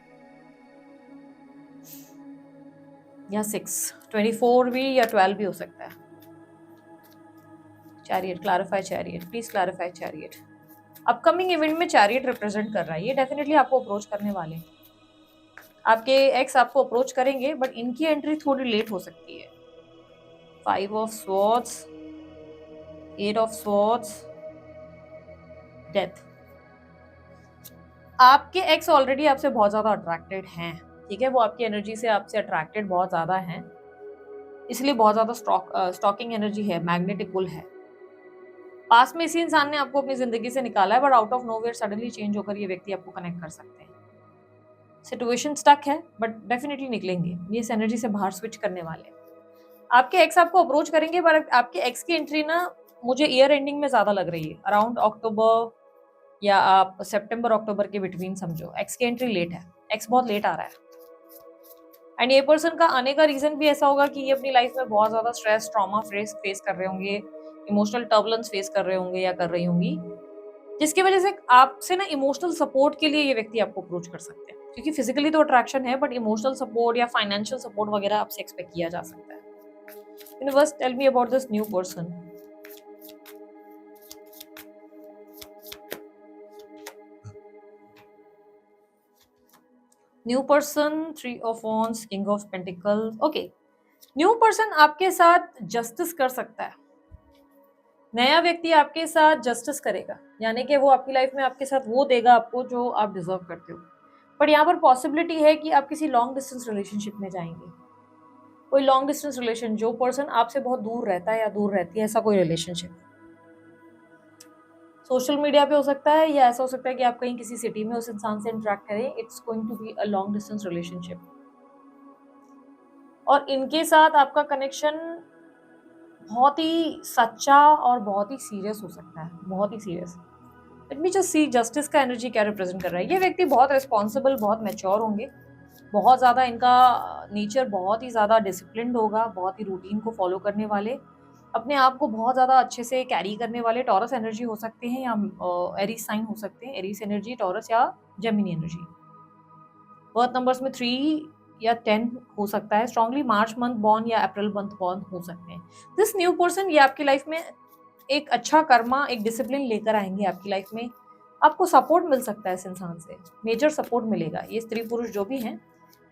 या 6, 24 भी या 12 भी हो सकता है। Chariot, clarify chariot, please clarify chariot. Upcoming event में चैरियट रिप्रेजेंट कर रहा है, ये डेफिनेटली आपको अप्रोच करने वाले हैं। आपके एक्स आपको अप्रोच करेंगे, बट इनकी एंट्री थोड़ी लेट हो सकती है। 5 of swords, 8 of swords, death. आपके एक्स ऑलरेडी आपसे बहुत ज्यादा अट्रैक्टेड हैं। ठीक है, वो आपकी एनर्जी से आपसे अट्रैक्टेड बहुत ज्यादा हैं, इसलिए बहुत ज्यादा स्टॉकिंग एनर्जी है, मैग्नेटिक पुल है। पास में इसी इंसान ने आपको अपनी जिंदगी से निकाला है, but out of nowhere suddenly change होकर ये व्यक्ति आपको कनेक्ट कर सकते हैं। सिचुएशन स्टक है, बट डेफिनेटली निकलेंगे, ये इस एनर्जी से बाहर स्विच करने वाले हैं। आपके एक्स आपको अप्रोच करेंगे, पर आपके एक्स की एंट्री ना मुझे ईयर एंडिंग में ज्यादा लग रही है, अराउंड अक्टूबर या आप सितंबर अक्टूबर के बिटवीन समझो। एक्स की एंट्री लेट है, एक्स बहुत लेट आ रहा है। एंड ये पर्सन का आने का रीजन भी ऐसा होगा कि ये अपनी लाइफ में बहुत ज्यादा स्ट्रेस, ट्रॉमा फेस कर रहे होंगे, इमोशनल टर्बुलेंस फेस कर रहे होंगे या कर रही होंगी, जिसकी वजह से आपसे ना इमोशनल सपोर्ट के लिए ये व्यक्ति आपको अप्रोच कर सकते हैं। क्योंकि फिजिकली तो अट्रैक्शन है, बट इमोशनल सपोर्ट या फाइनेंशियल सपोर्ट वगैरह आपसे एक्सपेक्ट किया जा सकता है। Universe, tell me about this new person. New person, 3 of wands, king of pentacles. Okay, new person आपके साथ जस्टिस कर सकता है। नया व्यक्ति आपके साथ जस्टिस करेगा, यानी कि वो आपकी लाइफ में आपके साथ वो देगा आपको जो आप डिजर्व करते हो। बट यहाँ पर पॉसिबिलिटी है कि आप किसी लॉन्ग डिस्टेंस रिलेशनशिप में जाएंगे। कोई लॉन्ग डिस्टेंस रिलेशन, जो पर्सन आपसे बहुत दूर रहता है या दूर रहती है, ऐसा कोई रिलेशनशिप सोशल मीडिया पे हो सकता है, या ऐसा हो सकता है कि आप कहीं किसी सिटी में उस इंसान से इंटरेक्ट करें। It's going to be a long distance relationship, और इनके साथ आपका कनेक्शन बहुत ही सच्चा और बहुत ही सीरियस हो सकता है, बहुत ही serious. Let me just see justice का एनर्जी क्या रिप्रेजेंट कर रहा है। ये व्यक्ति बहुत रिस्पॉन्सिबल, बहुत मैच्योर होंगे, बहुत ज़्यादा इनका नेचर बहुत ही ज़्यादा डिसिप्लिन्ड होगा, बहुत ही रूटीन को फॉलो करने वाले, अपने आप को बहुत ज़्यादा अच्छे से कैरी करने वाले। टॉरस एनर्जी हो सकते हैं या एरीज साइन हो सकते हैं, एरीज एनर्जी, टॉरस या जेमिनी एनर्जी। बर्थ नंबर्स में 3 या 10 हो सकता है। स्ट्रांगली मार्च मंथ बॉर्न या अप्रैल मंथ बॉर्न हो सकते हैं। दिस न्यू पर्सन, ये आपकी लाइफ में एक अच्छा कर्मा, एक डिसिप्लिन लेकर आएंगे आपकी लाइफ में। आपको सपोर्ट मिल सकता है इस इंसान से, मेजर सपोर्ट मिलेगा। ये स्त्री पुरुष जो भी हैं,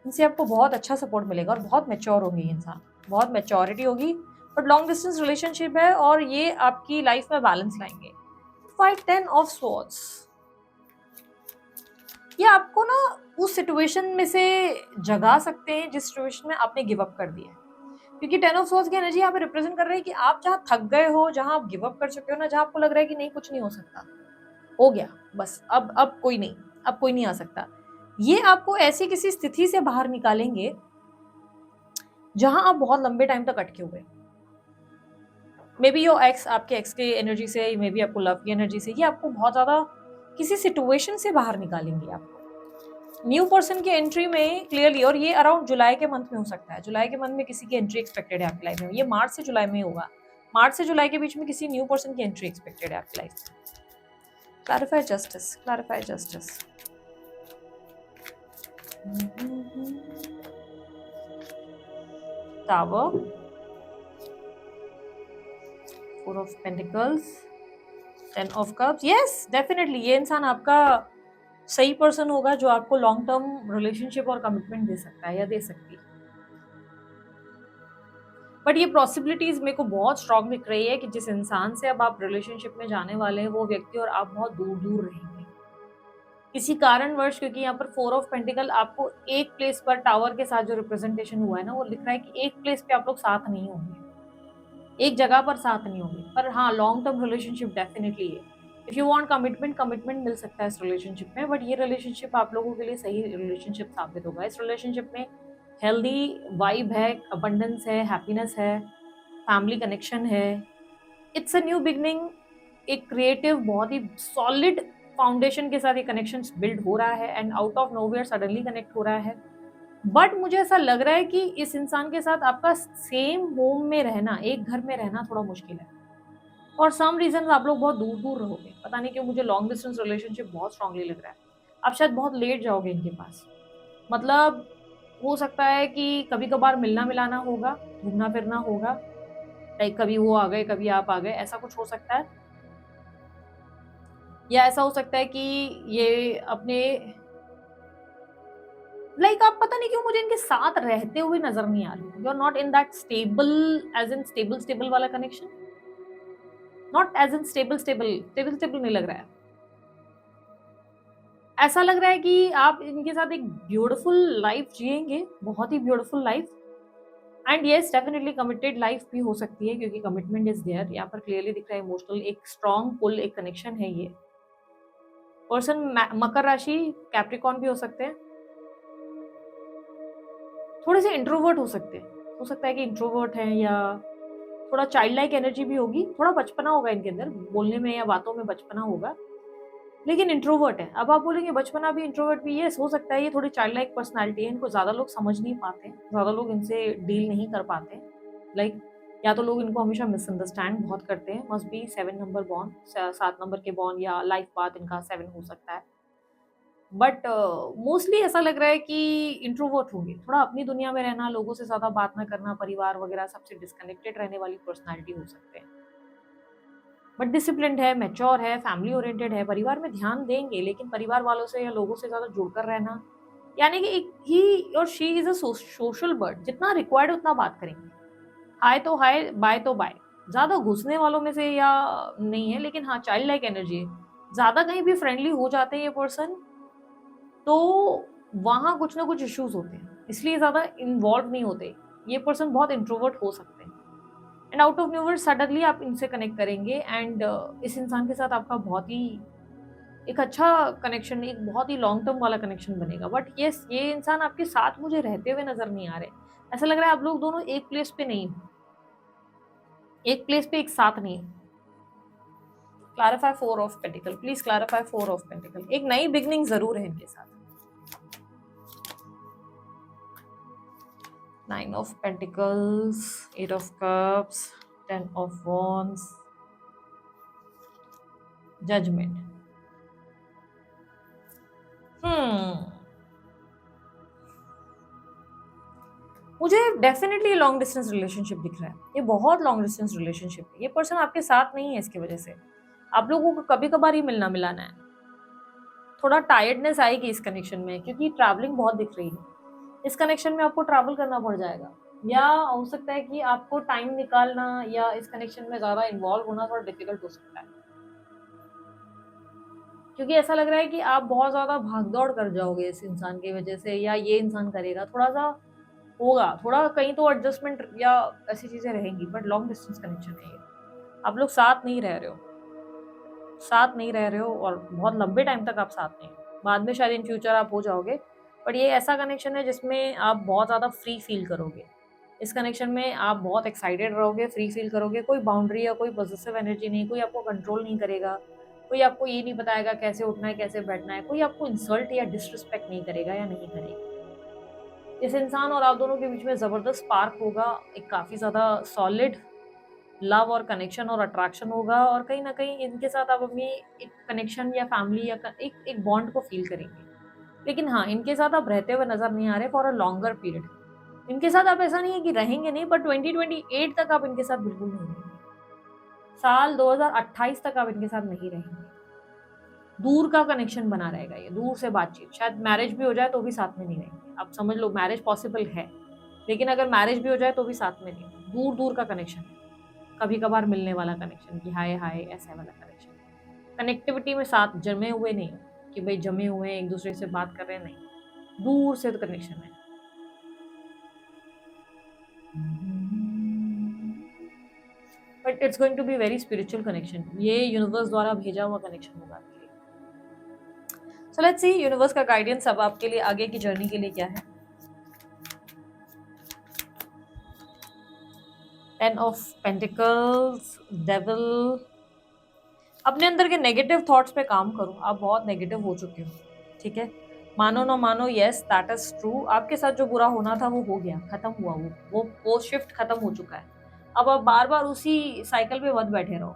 इनसे आपको बहुत अच्छा सपोर्ट मिलेगा, और बहुत मैच्योर होंगे ये इंसान, बहुत मैच्योरिटी होगी। बट लॉन्ग डिस्टेंस रिलेशनशिप है, और ये आपकी लाइफ में बैलेंस लाएंगे। 5, 10 ऑफ स्वॉर्ड्स, ये आपको ना उस सिचुएशन में से जगा सकते हैं जिस सिचुएशन में आपने गिव अप कर दिया है। क्योंकि 10 ऑफ स्वॉर्ड्स की एनर्जी यहाँ पे रिप्रेजेंट कर रही है कि आप जहाँ थक गए हो, जहाँ आप गिव अप कर चुके हो ना, जहाँ आपको लग रहा है कि नहीं कुछ नहीं हो सकता, हो गया बस, अब कोई नहीं, अब कोई नहीं आ सकता। ये आपको ऐसी किसी स्थिति से बाहर निकालेंगे जहां आप बहुत लंबे टाइम तक अटके हुए। मे बी योर एक्स, आपके एक्स के एनर्जी से, मे बी आपको लव की एनर्जी से, ये आपको बहुत ज्यादा किसी सिचुएशन से बाहर निकालेंगे आपको। न्यू पर्सन की एंट्री में क्लियरली, और ये अराउंड जुलाई के मंथ में हो सकता है। जुलाई के मंथ में किसी की एंट्री एक्सपेक्टेड है आपकी लाइफ में। ये मार्च से जुलाई में होगा, मार्च से जुलाई के बीच में किसी न्यू पर्सन की एंट्री एक्सपेक्टेड है आपकी लाइफ में। Clarify justice, clarify justice. Tower, 4 of pentacles, 10 of cups. Yes, definitely ये इंसान आपका सही पर्सन होगा जो आपको लॉन्ग टर्म रिलेशनशिप और कमिटमेंट दे सकता है या दे सकती है। बट ये पॉसिबिलिटीज मेरे को बहुत स्ट्रांग दिख रही है कि जिस इंसान से अब आप रिलेशनशिप में जाने वाले हैं, वो व्यक्ति और आप बहुत दूर दूर रहेंगे। किसी कारणवश, क्योंकि यहाँ पर 4 ऑफ पेंटिकल आपको एक प्लेस पर टावर के साथ जो रिप्रेजेंटेशन हुआ है ना, वो लिख रहा है कि एक प्लेस पे आप लोग साथ नहीं होंगे, एक जगह पर साथ नहीं होंगे। पर हाँ, लॉन्ग टर्म रिलेशनशिप डेफिनेटली है। If you want commitment, commitment मिल सकता है इस रिलेशनशिप में, बट ये रिलेशनशिप आप लोगों के लिए सही रिलेशनशिप साबित होगा। इस रिलेशनशिप में हेल्दी वाइब है, अबंडेंस है, हैप्पीनेस है, फैमिली कनेक्शन है। It's a new beginning. एक क्रिएटिव बहुत ही सॉलिड फाउंडेशन के साथ ये कनेक्शन बिल्ड हो रहा है and out of nowhere suddenly connect हो रहा है। बट मुझे ऐसा लग रहा है कि इस इंसान के साथ आपका सेम होम में रहना, एक घर में रहना थोड़ा मुश्किल है। फॉर सम रीजन आप लोग बहुत दूर दूर रहोगे, पता नहीं क्यों मुझे लॉन्ग डिस्टेंस रिलेशनशिप बहुत स्ट्रांगली लग रहा है। आप शायद बहुत लेट जाओगे इनके पास। मतलब हो सकता है कि कभी कभार मिलना मिलाना होगा, घूमना फिरना होगा, लाइक कभी वो आ गए कभी आप आ गए, ऐसा कुछ हो सकता है। या ऐसा हो सकता है कि ये अपने लाइक आप पता नहीं क्यों मुझे इनके साथ रहते हुए नजर नहीं आ रही। You are not in that stable, as in stable stable वाला connection, not as in stable stable stable stable नहीं लग रहा है। ऐसा लग रहा है कि आप इनके साथ एक ब्यूटीफुल लाइफ जिएंगे, बहुत ही beautiful life. And yes, definitely committed life भी हो सकती है, क्योंकि कमिटमेंट इज देयर। यहाँ पर क्लियरली दिख रहा है इमोशनल एक स्ट्रॉन्ग पुल, एक कनेक्शन है। ये पर्सन मकर राशि, कैप्रिकॉन भी हो सकते हैं, थोड़े से इंट्रोवर्ट हो सकते हैं। हो सकता है कि इंट्रोवर्ट हैं, या थोड़ा चाइल्ड लाइक एनर्जी भी होगी, थोड़ा बचपना होगा इनके अंदर, बोलने में या बातों में बचपना होगा, लेकिन इंट्रोवर्ट है। अब आप बोलेंगे बचपना भी इंट्रोवर्ट भी, ये हो सकता है। ये थोड़ी चाइल्ड लाइक पर्सनैलिटी है, इनको ज्यादा लोग समझ नहीं पाते, ज्यादा लोग इनसे डील नहीं कर पाते। लाइक या तो लोग इनको हमेशा मिसअंडरस्टैंड बहुत करते हैं। Must be 7 number bond, 7 number के बॉन्ड, या लाइफ पाथ इनका 7 हो सकता है। बट मोस्टली ऐसा लग रहा है कि इंट्रोवर्ट होंगे, थोड़ा अपनी दुनिया में रहना, लोगों से ज्यादा बात ना करना, परिवार वगैरह सबसे डिस्कनेक्टेड रहने वाली पर्सनालिटी हो सकते हैं। बट डिसिप्लिन्ड है, मैच्योर है, फैमिली ओरिएंटेड है, परिवार में ध्यान देंगे, लेकिन परिवार वालों से या लोगों से ज्यादा जुड़कर रहना, यानी कि एक ही और she is a social bird, जितना रिक्वायर्ड उतना बात करेंगे। हाय तो हाय, बाय तो बाय। ज्यादा घुसने वालों में से या नहीं है, लेकिन हाँ चाइल्ड लाइक एनर्जी है। ज्यादा कहीं भी फ्रेंडली हो जाते हैं ये पर्सन, तो वहाँ कुछ ना कुछ इश्यूज होते हैं, इसलिए ज़्यादा इन्वॉल्व नहीं होते। ये पर्सन बहुत इंट्रोवर्ट हो सकते हैं एंड आउट ऑफ न्यूवर्ड सडनली आप इनसे कनेक्ट करेंगे एंड इस इंसान के साथ आपका बहुत ही एक अच्छा कनेक्शन, एक बहुत ही लॉन्ग टर्म वाला कनेक्शन बनेगा। बट यस, ये इंसान आपके साथ मुझे रहते हुए नजर नहीं आ रहे। ऐसा लग रहा है आप लोग दोनों एक प्लेस पे नहीं हो, एक प्लेस पे एक साथ नहीं हो। Clarify 4 of pentacle, please clarify 4 of pentacle. एक नई बिगनिंग जरूर है इनके साथ। 9 of Pentacles, 8 of Cups, 10 of Wands, Judgment. मुझे डेफिनेटली लॉन्ग डिस्टेंस रिलेशनशिप दिख रहा है। ये बहुत लॉन्ग डिस्टेंस रिलेशनशिप है। ये पर्सन आपके साथ नहीं है, इसकी वजह से आप लोगों को कभी कभार ही मिलना मिलाना है। थोड़ा टायर्डनेस आएगी इस कनेक्शन में, क्योंकि ट्रैवलिंग बहुत दिख रही है। इस कनेक्शन में आपको ट्रैवल करना पड़ जाएगा, या हो सकता है कि आपको टाइम निकालना या इस कनेक्शन में ज्यादा इन्वॉल्व होना थोड़ा डिफिकल्ट हो सकता है, क्योंकि ऐसा लग रहा है कि आप बहुत ज्यादा भागदौड़ कर जाओगे इस इंसान की वजह से, या ये इंसान करेगा, थोड़ा सा होगा, थोड़ा कहीं तो एडजस्टमेंट या ऐसी चीजें रहेंगी। बट लॉन्ग डिस्टेंस कनेक्शन है ये, आप लोग साथ नहीं रह रहे हो, साथ नहीं रह रहे हो, और बहुत लंबे टाइम तक आप साथ नहीं हो। बाद में शायद इन फ्यूचर आप हो जाओगे, बट ये ऐसा कनेक्शन है जिसमें आप बहुत ज़्यादा फ्री फील करोगे। इस कनेक्शन में आप बहुत एक्साइटेड रहोगे, फ्री फील करोगे, कोई बाउंड्री या कोई पॉजिटिव एनर्जी नहीं, कोई आपको कंट्रोल नहीं करेगा, कोई आपको ये नहीं बताएगा कैसे उठना है कैसे बैठना है, कोई आपको इंसल्ट या डिसरिस्पेक्ट नहीं करेगा या नहीं करेगा। इस इंसान और आप दोनों के बीच में ज़बरदस्त स्पार्क होगा, एक काफ़ी ज़्यादा सॉलिड लव और कनेक्शन और अट्रैक्शन होगा, और कहीं ना कहीं इनके साथ आप अपनी एक कनेक्शन या फैमिली या एक बॉन्ड को फील करेंगे। लेकिन हाँ, इनके साथ आप रहते हुए नजर नहीं आ रहे फॉर अ लॉन्गर पीरियड। इनके साथ आप ऐसा नहीं है कि रहेंगे नहीं, बट 2028 तक आप इनके साथ बिल्कुल नहीं रहेंगे। साल 2028 तक आप इनके साथ नहीं रहेंगे। दूर का कनेक्शन बना रहेगा, ये दूर से बातचीत, शायद मैरिज भी हो जाए तो भी साथ में नहीं रहेंगे। आप समझ लो मैरिज पॉसिबल है, लेकिन अगर मैरिज भी हो जाए तो भी साथ में नहीं, दूर दूर का कनेक्शन है, कभी कभार मिलने वाला कनेक्शन, कि हाय हाय ऐसा वाला कनेक्शन, कनेक्टिविटी में साथ जमे हुए नहीं हो। कि भाई जमे हुए हैं एक दूसरे से बात कर रहे हैं, नहीं, दूर से तो कनेक्शन है। But it's going to be very spiritual connection, ये यूनिवर्स द्वारा भेजा हुआ कनेक्शन होगा आपके लिए। सो लेट्स सी यूनिवर्स का गाइडेंस अब आपके लिए आगे की जर्नी के लिए क्या है। 10 ऑफ पेंटिकल्स, डेविल। अपने अंदर के नेगेटिव थॉट्स पे काम करो, आप बहुत नेगेटिव हो चुके हो, ठीक है। मानो ना मानो, यस दैट इज ट्रू, आपके साथ जो बुरा होना था वो हो गया, खत्म हुआ, वो शिफ्ट खत्म हो चुका है। अब आप बार बार उसी साइकिल पे मत बैठे रहो,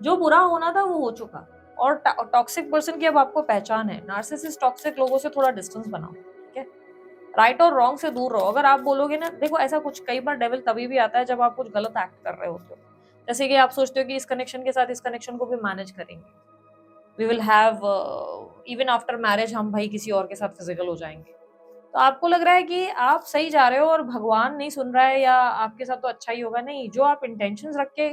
जो बुरा होना था वो हो चुका। और टॉक्सिक पर्सन की अब आपको पहचान है, नार्सिसिस्ट टॉक्सिक लोगों से थोड़ा डिस्टेंस बनाओ, ठीक है। राइट और रॉन्ग से दूर रहो। अगर आप बोलोगे ना, देखो ऐसा कुछ कई बार डेविल तभी भी आता है जब आप कुछ गलत एक्ट कर रहे होते हो। जैसे कि आप सोचते हो कि इस कनेक्शन के साथ इस कनेक्शन को भी मैनेज करेंगे, we will have even after marriage हम भाई किसी और के साथ फिजिकल हो जाएंगे। तो आपको लग रहा है कि आप सही जा रहे हो और भगवान नहीं सुन रहा है या आपके साथ तो अच्छा ही होगा, नहीं, जो आप इंटेंशंस रख के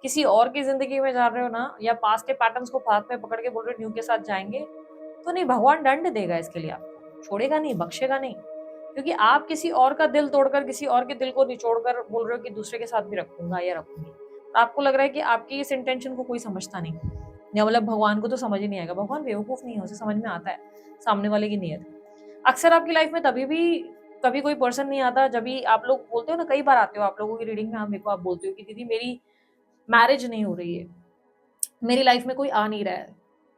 किसी और की जिंदगी में जा रहे हो ना, या पास्ट के पैटर्न्स को हाथ में पकड़ के बोल रहे हो न्यू के साथ जाएंगे, तो नहीं, भगवान दंड देगा इसके लिए, आपको छोड़ेगा नहीं, बख्शेगा नहीं। क्योंकि आप किसी और का दिल तोड़कर, किसी और के दिल को निचोड़कर बोल रहे हो कि दूसरे के साथ भी रखूंगा या रखूंगी। तो आपको लग रहा है कि आपकी इस इंटेंशन को कोई समझता नहीं, या मतलब भगवान को तो समझ ही नहीं आएगा। भगवान बेवकूफ नहीं है, उसे समझ में आता है सामने वाले की नीयत। अक्सर आपकी लाइफ में तभी भी कभी कोई पर्सन नहीं आता जब भी आप लोग बोलते हो ना, कई बार आते हो आप लोगों की रीडिंग में, आप मेरे को आप बोलते हो कि दीदी मेरी मैरिज नहीं हो रही है, मेरी लाइफ में कोई आ नहीं रहा है।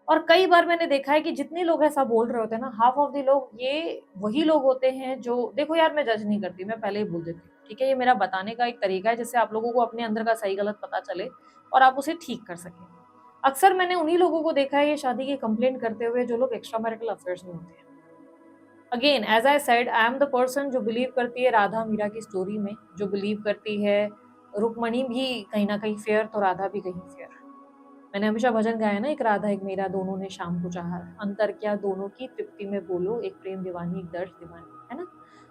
और कई बार मैंने देखा है कि जितने लोग ऐसा बोल रहे होते हैं ना, हाफ ऑफ द लोग ये वही लोग होते हैं जो, देखो यार मैं जज नहीं करती, मैं पहले ही बोल देती हूँ, ठीक है, ये मेरा बताने का एक तरीका है जिससे आप लोगों को अपने अंदर का सही गलत पता चले और आप उसे ठीक कर सकें। अक्सर मैंने उन्हीं लोगों को देखा है ये शादी की कंप्लेंट करते हुए जो लोग एक्स्ट्रा मैरिटल अफेयर्स में होते हैं। Again as I said, I am the person जो बिलीव करती है राधा मीरा की स्टोरी में, जो बिलीव करती है रुक्मणी भी कहीं ना कहीं फेयर तो राधा भी कहीं फेयर। मैंने हमेशा भजन गाया ना, एक राधा एक मीरा दोनों ने शाम को चाहा, अंतर क्या दोनों की तृप्ति में बोलो, एक प्रेम दीवानी एक दर्द दीवानी, है ना।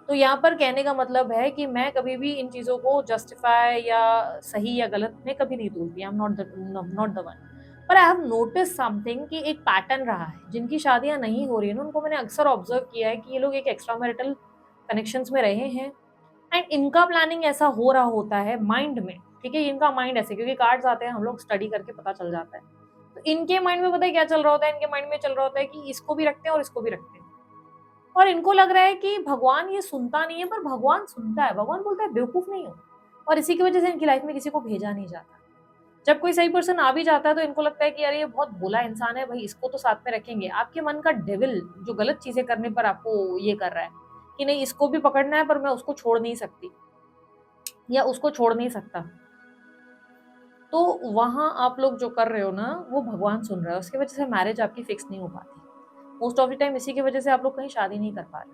तो यहाँ पर कहने का मतलब है कि मैं कभी भी इन चीजों को जस्टिफाई या सही या गलत में कभी नहीं बोलती, I am not the one. पर आई हैव नोटिस समथिंग कि एक पैटर्न रहा है, जिनकी शादियां नहीं हो रही है ना, उनको मैंने अक्सर ऑब्जर्व किया है कि ये लोग एक एक्स्ट्रा मैरिटल कनेक्शंस में रहे हैं, एंड इनका प्लानिंग ऐसा हो रहा होता है माइंड में, ठीक है, इनका माइंड ऐसे, क्योंकि कार्ड्स आते हैं हम लोग स्टडी करके पता चल जाता है। तो इनके माइंड में पता है क्या चल रहा होता है, इनके माइंड में चल रहा होता है कि इसको भी रखते हैं और इसको भी रखते हैं। और इनको लग रहा है कि भगवान ये सुनता नहीं है, पर भगवान सुनता है, भगवान बोलता है बेवकूफ नहीं हो। और इसी की वजह से इनकी लाइफ में किसी को भेजा नहीं जाता। जब कोई सही पर्सन आ भी जाता है तो इनको लगता है कि यार ये बहुत भोला इंसान है भाई, इसको तो साथ में रखेंगे। आपके मन का डेविल जो गलत चीजें करने पर आपको ये कर रहा है कि नहीं इसको भी पकड़ना है पर मैं उसको छोड़ नहीं सकती या उसको छोड़ नहीं सकता, तो वहां आप लोग जो कर रहे हो ना वो भगवान सुन रहा है, उसकी वजह से मैरिज आपकी फिक्स नहीं हो पाती मोस्ट ऑफ द टाइम। इसी की वजह से आप लोग कहीं शादी नहीं कर पा रहे,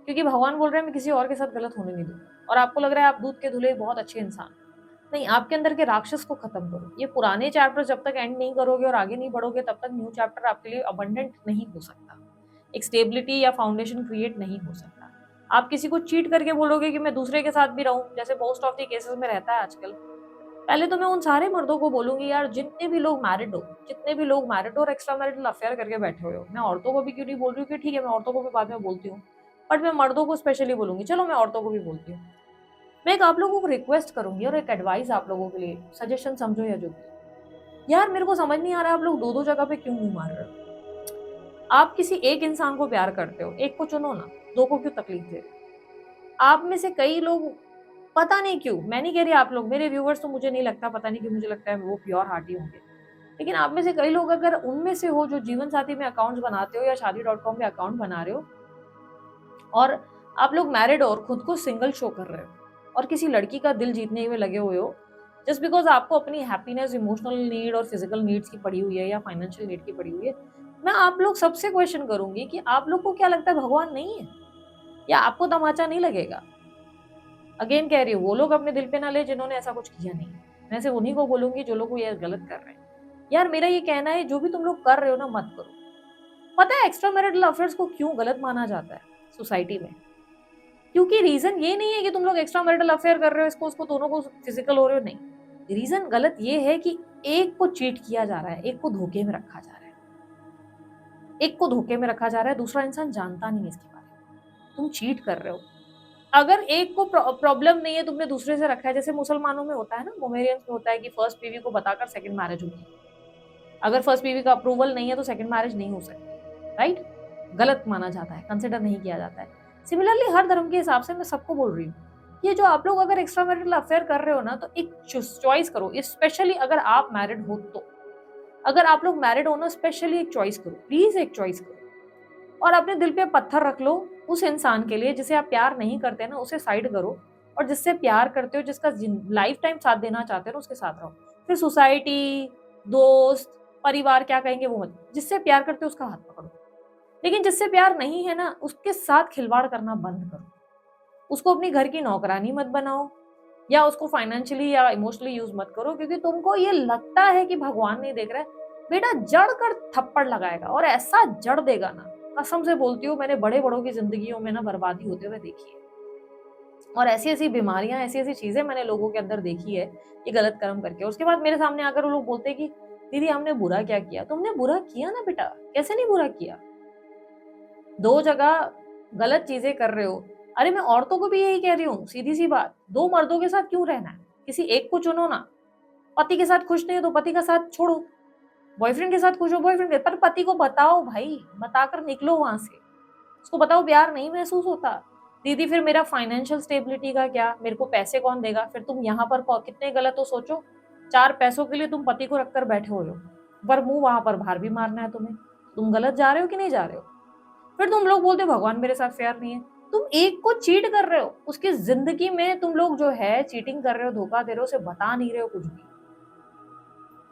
क्योंकि भगवान बोल रहे हैं मैं किसी और के साथ गलत होने नहीं दूँ। और आपको लग रहा है आप दूध के धुले बहुत अच्छे इंसान, नहीं, आपके अंदर के राक्षस को खत्म करो। ये पुराने चैप्टर जब तक एंड नहीं करोगे और आगे नहीं बढ़ोगे तब तक न्यू चैप्टर आपके लिए अबंडेंट नहीं हो सकता, एक स्टेबिलिटी या फाउंडेशन क्रिएट नहीं हो सकता। आप किसी को चीट करके बोलोगे कि मैं दूसरे के साथ भी रहूं, जैसे मोस्ट ऑफ द केसेस में रहता है आजकल, पहले तो मैं उन सारे मर्दों को बोलूंगी यार जितने भी लोग मैरिड हो, जितने भी लोग मैरिड हो और एक्स्ट्रा मैरिटल अफेयर करके बैठे हुए हो, मैं औरतों को भी क्यों नहीं बोल रही हूँ कि ठीक है मैं औरतों को भी बाद में बोलती हूँ, बट मैं मर्दों को स्पेशली बोलूंगी, चलो मैं औरतों को भी बोलती हूँ। मैं एक आप लोगों को रिक्वेस्ट करूंगी और एक एडवाइस आप लोगों के लिए, सजेशन समझो या जो भी। यार मेरे को समझ नहीं आ रहा है आप लोग दो दो जगह पे क्यों मुंह मार रहे हो। आप किसी एक इंसान को प्यार करते हो, एक को चुनो ना, दो को क्यों तकलीफ दे रहे हो। आप में से कई लोग, पता नहीं क्यों, मैं नहीं कह रही आप लोग, मेरे व्यूवर्स तो मुझे नहीं लगता, पता नहीं क्यों मुझे लगता है वो प्योर हार्टी होंगे, लेकिन आप में से कई लोग अगर उनमें से हो जो जीवन साथी में अकाउंट्स बनाते हो या शादी.com में अकाउंट बना रहे हो और आप लोग मैरिड हो और खुद को सिंगल शो कर रहे हो और किसी लड़की का दिल जीतने में लगे हुए हो, जस्ट बिकॉज आपको अपनी हैप्पीनेस, इमोशनल नीड और फिजिकल नीड्स की पड़ी हुई है या फाइनेंशियल नीड की पड़ी हुई है, मैं आप लोग सबसे क्वेश्चन करूंगी कि आप लोग को क्या लगता है भगवान नहीं है या आपको तमाचा नहीं लगेगा। अगेन कह रही हूँ, वो लोग अपने दिल पे ना ले जिन्होंने ऐसा कुछ किया नहीं, मैं सिर्फ उन्हीं को बोलूंगी जो लोग ये गलत कर रहे हैं। यार मेरा ये कहना है जो भी तुम लोग कर रहे हो ना मत करो। पता है एक्स्ट्रा मैरिटल अफेयर्स को क्यों गलत माना जाता है सोसाइटी में, क्योंकि रीजन ये नहीं है कि तुम लोग एक्स्ट्रा मैरिटल अफेयर कर रहे हो, इसको उसको दोनों को फिजिकल हो रहे हो, नहीं, रीजन गलत ये है कि एक को चीट किया जा रहा है, एक को धोखे में रखा जा रहा है। एक को धोखे में रखा जा रहा है, दूसरा इंसान जानता नहीं है इसके बारे में, तुम चीट कर रहे हो। अगर एक को प्रॉब्लम नहीं है, तुमने दूसरे से रखा है, जैसे मुसलमानों में होता है ना, मोमेरियंस में होता है कि फर्स्ट बीवी को बताकर सेकंड मैरिज होगी। अगर फर्स्ट बीवी का अप्रूवल नहीं है तो सेकंड मैरिज नहीं हो सकती, राइट? गलत माना जाता है, कंसिडर नहीं किया जाता है। सिमिलरली हर धर्म के हिसाब से मैं सबको बोल रही हूँ, ये जो आप लोग अगर एक्स्ट्रा मैरिटल अफेयर कर रहे हो ना, तो एक चॉइस करो, स्पेशली अगर आप मैरिड हो तो। अगर आप लोग मैरिड हो ना, स्पेशली एक चॉइस करो, प्लीज एक चॉइस करो, और अपने दिल पे पत्थर रख लो उस इंसान के लिए जिसे आप प्यार नहीं करते ना, उसे साइड करो, और जिससे प्यार करते हो, जिसका लाइफ टाइम साथ देना चाहते हो ना, उसके साथ रहो। फिर सोसाइटी, दोस्त, परिवार क्या कहेंगे वो मत, जिससे प्यार करते हो उसका हाथ पकड़ो। लेकिन जिससे प्यार नहीं है ना, उसके साथ खिलवाड़ करना बंद करो। उसको अपनी घर की नौकरानी मत बनाओ, या उसको फाइनेंशियली या इमोशनली यूज मत करो, क्योंकि तुमको ये लगता है कि भगवान नहीं देख रहा है। बेटा जड़ कर थप्पड़ लगाएगा, और ऐसा जड़ देगा ना, कसम से बोलती हूँ, मैंने बड़े बड़ों की जिंदगियों में ना बर्बादी होते हुए देखी है। और ऐसी ऐसी बीमारियां, ऐसी ऐसी चीजें मैंने लोगों के अंदर देखी है ये गलत कर्म करके। उसके बाद मेरे सामने आकर वो लोग बोलते हैं कि दीदी हमने बुरा क्या किया। तुमने बुरा किया ना बेटा, कैसे नहीं बुरा किया? दो जगह गलत चीजें कर रहे हो। अरे मैं औरतों को भी यही कह रही हूँ, सीधी सी बात, दो मर्दों के साथ क्यों रहना है? किसी एक को चुनो ना। पति के साथ खुश नहीं हो तो पति का साथ छोड़ो, बॉयफ्रेंड के साथ खुश हो बॉयफ्रेंड के, पर पति को बताओ भाई, बताकर निकलो वहां से। उसको बताओ प्यार नहीं महसूस होता। दीदी फिर मेरा फाइनेंशियल स्टेबिलिटी का क्या, मेरे को पैसे कौन देगा? फिर तुम यहाँ पर कितने गलत हो सोचो, चार पैसों के लिए तुम पति को रखकर बैठे हो, पर मुंह वहां पर बाहर भी मारना है तुम्हें। तुम गलत जा रहे हो कि नहीं जा रहे हो? फिर तुम लोग बोलते भगवान मेरे साथ फेयर नहीं है। तुम एक को चीट कर रहे हो, उसकी जिंदगी में तुम लोग जो है चीटिंग कर रहे हो, धोखा दे रहे हो, उसे बता नहीं रहे हो कुछ भी।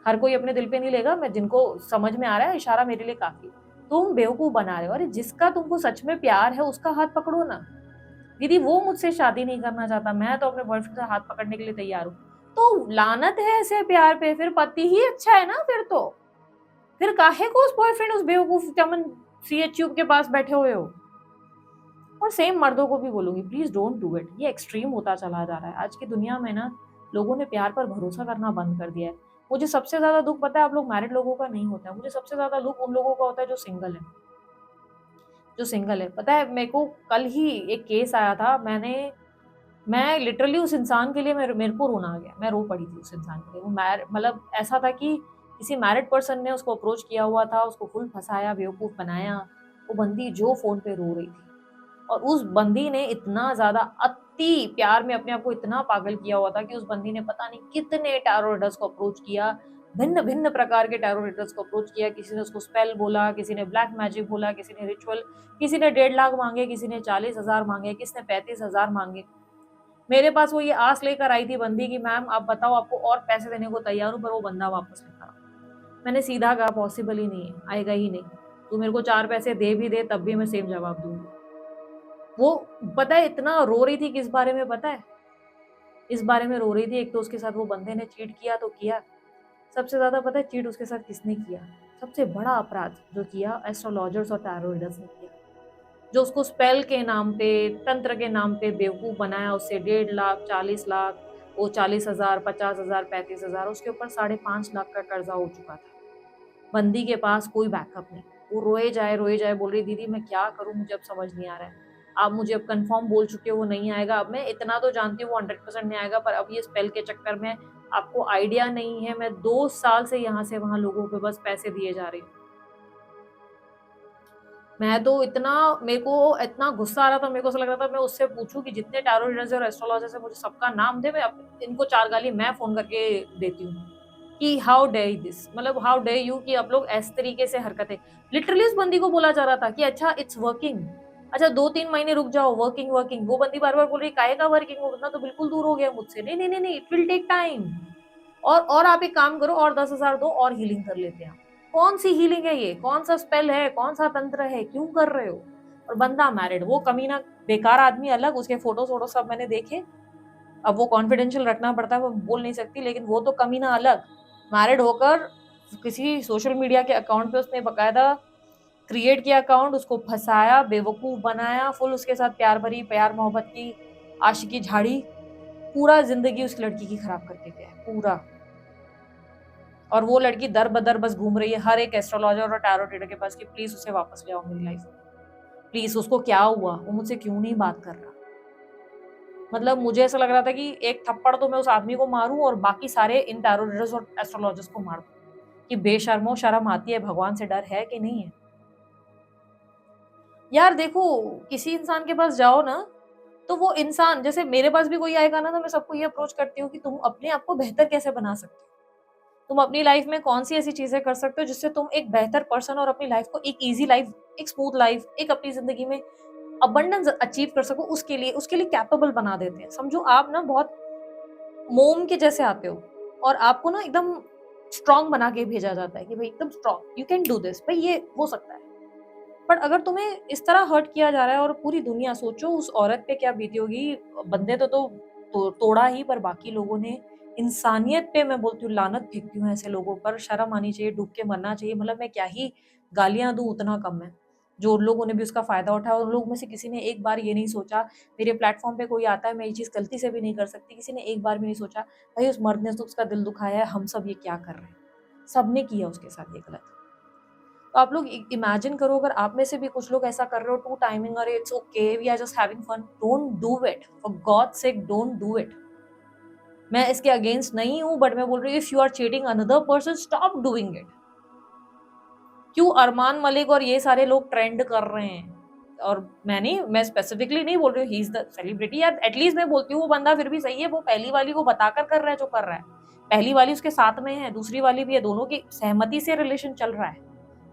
हर कोई अपने दिल पे नहीं लेगा, मैं जिनको समझ में आ रहा है इशारा मेरे लिए काफी। तुम बेवकूफ बना रहे हो। अरे जिसका तुमको सच में प्यार है उसका हाथ पकड़ो ना। दीदी वो मुझसे शादी नहीं करना चाहता, मैं तो अपने बॉयफ्रेंड का हाथ पकड़ने के लिए तैयार हूँ। तो लानत है ऐसे प्यार पे, फिर पति ही अच्छा है ना फिर तो। फिर काहे को उस बॉयफ्रेंड, उस बेवकूफ चमन सीएचयू के पास बैठे हुए हो? और सेम मर्दों को भी बोलूंगी, प्लीज डोंट डू इट। ये एक्सट्रीम होता चला जा रहा है आज की दुनिया में ना। लोगों ने प्यार पर भरोसा करना बंद कर दिया है। मुझे सबसे ज्यादा दुख पता है, आप लोग मैरिड लोगों का नहीं होता है, मुझे सबसे ज्यादा दुख उन लोगों का होता है जो सिंगल है। जो सिंगल है, पता है मेरे को कल ही एक केस आया था, मैं लिटरली उस इंसान के लिए मेरे को रोना आ गया, मैं रो पड़ी थी उस इंसान के लिए। वो मतलब ऐसा था कि किसी मैरिड पर्सन ने उसको अप्रोच किया हुआ था, उसको फुल फंसाया, बेवकूफ बनाया। वो बंदी जो फोन पे रो रही थी, और उस बंदी ने इतना ज्यादा अति प्यार में अपने आप को इतना पागल किया हुआ था कि उस बंदी ने पता नहीं कितने टैरो रीडर्स को अप्रोच किया, भिन्न भिन्न प्रकार के टैरो रीडर्स को अप्रोच किया। किसी ने उसको स्पेल बोला, किसी ने ब्लैक मैजिक बोला, किसी ने रिचुअल, किसी ने 1.5 लाख मांगे, किसी ने 40,000 मांगे, किसी ने 35,000 मांगे। मेरे पास वो ये आस लेकर आई थी बंदी की, मैम आप बताओ, आपको और पैसे देने को तैयार हूँ, पर वो बंदा वापस नहीं करा। मैंने सीधा कहा पॉसिबल ही नहीं है, आएगा ही नहीं। तू मेरे को 4 पैसे दे भी दे तब भी मैं सेम जवाब दूंगी। वो पता है इतना रो रही थी किस बारे में पता है? इस बारे में रो रही थी, एक तो उसके साथ वो बंदे ने चीट किया तो किया, सबसे ज्यादा पता है चीट उसके साथ किसने किया? सबसे बड़ा अपराध जो किया, एस्ट्रोलॉजर्स और टैरो रीडर्स ने किया, जो उसको स्पेल के नाम पे, तंत्र के नाम पे बेवकूफ बनाया। उससे 1.5 लाख, 40 लाख, वो 40,000, 50,000, 35,000, उसके ऊपर 5.5 लाख का कर्जा हो चुका था। बंदी के पास कोई बैकअप नहीं। वो रोए जाए बोल रही दीदी मैं क्या करूं, मुझे अब समझ नहीं आ रहा है। आप मुझे अब कंफर्म बोल चुके हो वो नहीं आएगा, अब मैं इतना तो जानती हूँ वो 100% नहीं आएगा, पर अब ये स्पेल के चक्कर में आपको आइडिया नहीं है, मैं 2 साल से यहाँ से वहां लोगों पे बस पैसे दिए जा रही हूँ। मैं तो इतना, मेरे को इतना गुस्सा आ रहा था, मेरे को ऐसा लग रहा था मैं उससे पूछूं कि जितने टैरो रीडर्स और एस्ट्रोलॉजर्स है मुझे सबका नाम दे, मैं इनको 4 गाली मैं फोन करके देती हूँ कि हाउ डे दिस, मतलब हाउ डे यू कि आप लोग इस तरीके से हरकतें। लिटरली उस बंदी को बोला जा रहा था कि अच्छा इट्स वर्किंग, अच्छा 2-3 महीने रुक जाओ, वर्किंग वर्किंग। वो बंदी बार बार बोल रही काहे का वर्किंग, वो बंदा तो बिल्कुल दूर हो गया मुझसे। नहीं नहीं नहीं नहीं, इट विल टेक टाइम। और आप एक काम करो, और 10,000 दो और हीलिंग कर लेते हैं। कौन सी हीलिंग है ये, कौन सा स्पेल है, कौन सा तंत्र है, क्यों कर रहे हो? और बंदा मैरिड, वो कमीना बेकार आदमी अलग, उसके फोटो सब मैंने देखे। अब वो कॉन्फिडेंशियल रखना पड़ता है, वो बोल नहीं सकती, लेकिन वो तो कमीना अलग। मैरिड होकर किसी सोशल मीडिया के अकाउंट पे उसने बकायदा क्रिएट किया अकाउंट, उसको फंसाया, बेवकूफ बनाया, फुल उसके साथ प्यार भरी, प्यार मोहब्बत की आशिकी झाड़ी, पूरा जिंदगी उस लड़की की खराब करके गया पूरा। और वो लड़की दर बदर बस घूम रही है हर एक एस्ट्रोलॉजर और टैरो रीडर के पास कि प्लीज उसे वापस ले आओ मेरी लाइफ में, प्लीज उसको क्या हुआ, वो मुझसे क्यों नहीं बात कर रहा। मतलब मुझे ऐसा लग रहा था कि एक थप्पड़ तो मैं उस आदमी को मारूं और बाकी सारे इन टैरो रीडर्स और एस्ट्रोलॉजर्स को मार दूं कि बेशर्मो, शर्म आती है, भगवान से डर है कि नहीं है। यार देखो, किसी इंसान के पास जाओ ना, तो वो इंसान, जैसे मेरे पास भी कोई आएगा ना, तो मैं सबको ये अप्रोच करती हूँ कि तुम अपने आप को बेहतर कैसे बना सकते हो, तुम अपनी लाइफ में कौन सी ऐसी चीजें कर सकते हो जिससे तुम एक बेहतर पर्सन और अपनी लाइफ को एक इजी लाइफ, एक स्मूथ लाइफ, एक अपनी जिंदगी में अबंडेंस अचीव कर सको, उसके लिए कैपेबल बना देते हैं। समझो आप ना बहुत मोम के जैसे आते हो और आपको ना एकदम स्ट्रांग बना के भेजा जाता है कि भाई एकदम strong, you can do this, भाई ये हो सकता है। पर अगर तुम्हें इस तरह हर्ट किया जा रहा है और पूरी दुनिया, सोचो उस औरत पे क्या बीती होगी। बंदे तोड़ा ही, पर बाकी लोगों ने इंसानियत पे, मैं बोलती हूँ लानत फेंकती हूँ ऐसे लोगों पर। शर्म आनी चाहिए, डूब के मरना चाहिए। मतलब मैं क्या ही गालियां दूं, उतना कम है। जो उन लोगों ने भी उसका फायदा उठाया, उन लोगों में से किसी ने एक बार ये नहीं सोचा, मेरे प्लेटफॉर्म पे कोई आता है मैं ये चीज गलती से भी नहीं कर सकती, किसी ने एक बार भी नहीं सोचा भाई उस मर्द ने तो उसका दिल दुखाया है, हम सब ये क्या कर रहे हैं। सबने किया उसके साथ ये गलत। तो आप लोग इमेजिन करो, अगर आप में से भी कुछ लोग ऐसा कर रहे हो, टू टाइमिंग, अरे it's okay, we are just having fun, don't do it, for God sake don't do it. मैं इसके अगेंस्ट नहीं हूं, बट मैं बोल रही हूँ if you are cheating another person, stop doing it. क्यों अरमान मलिक और ये सारे लोग ट्रेंड कर रहे हैं? और मैं स्पेसिफिकली नहीं बोल रही हूँ ही इज द सेलिब्रिटी, यार एटलीस्ट मैं बोलती हूँ वो बंदा फिर भी सही है, वो पहली वाली को बताकर कर रहा है जो कर रहा है। पहली वाली उसके साथ में है, दूसरी वाली भी है, दोनों की सहमति से रिलेशन चल रहा है,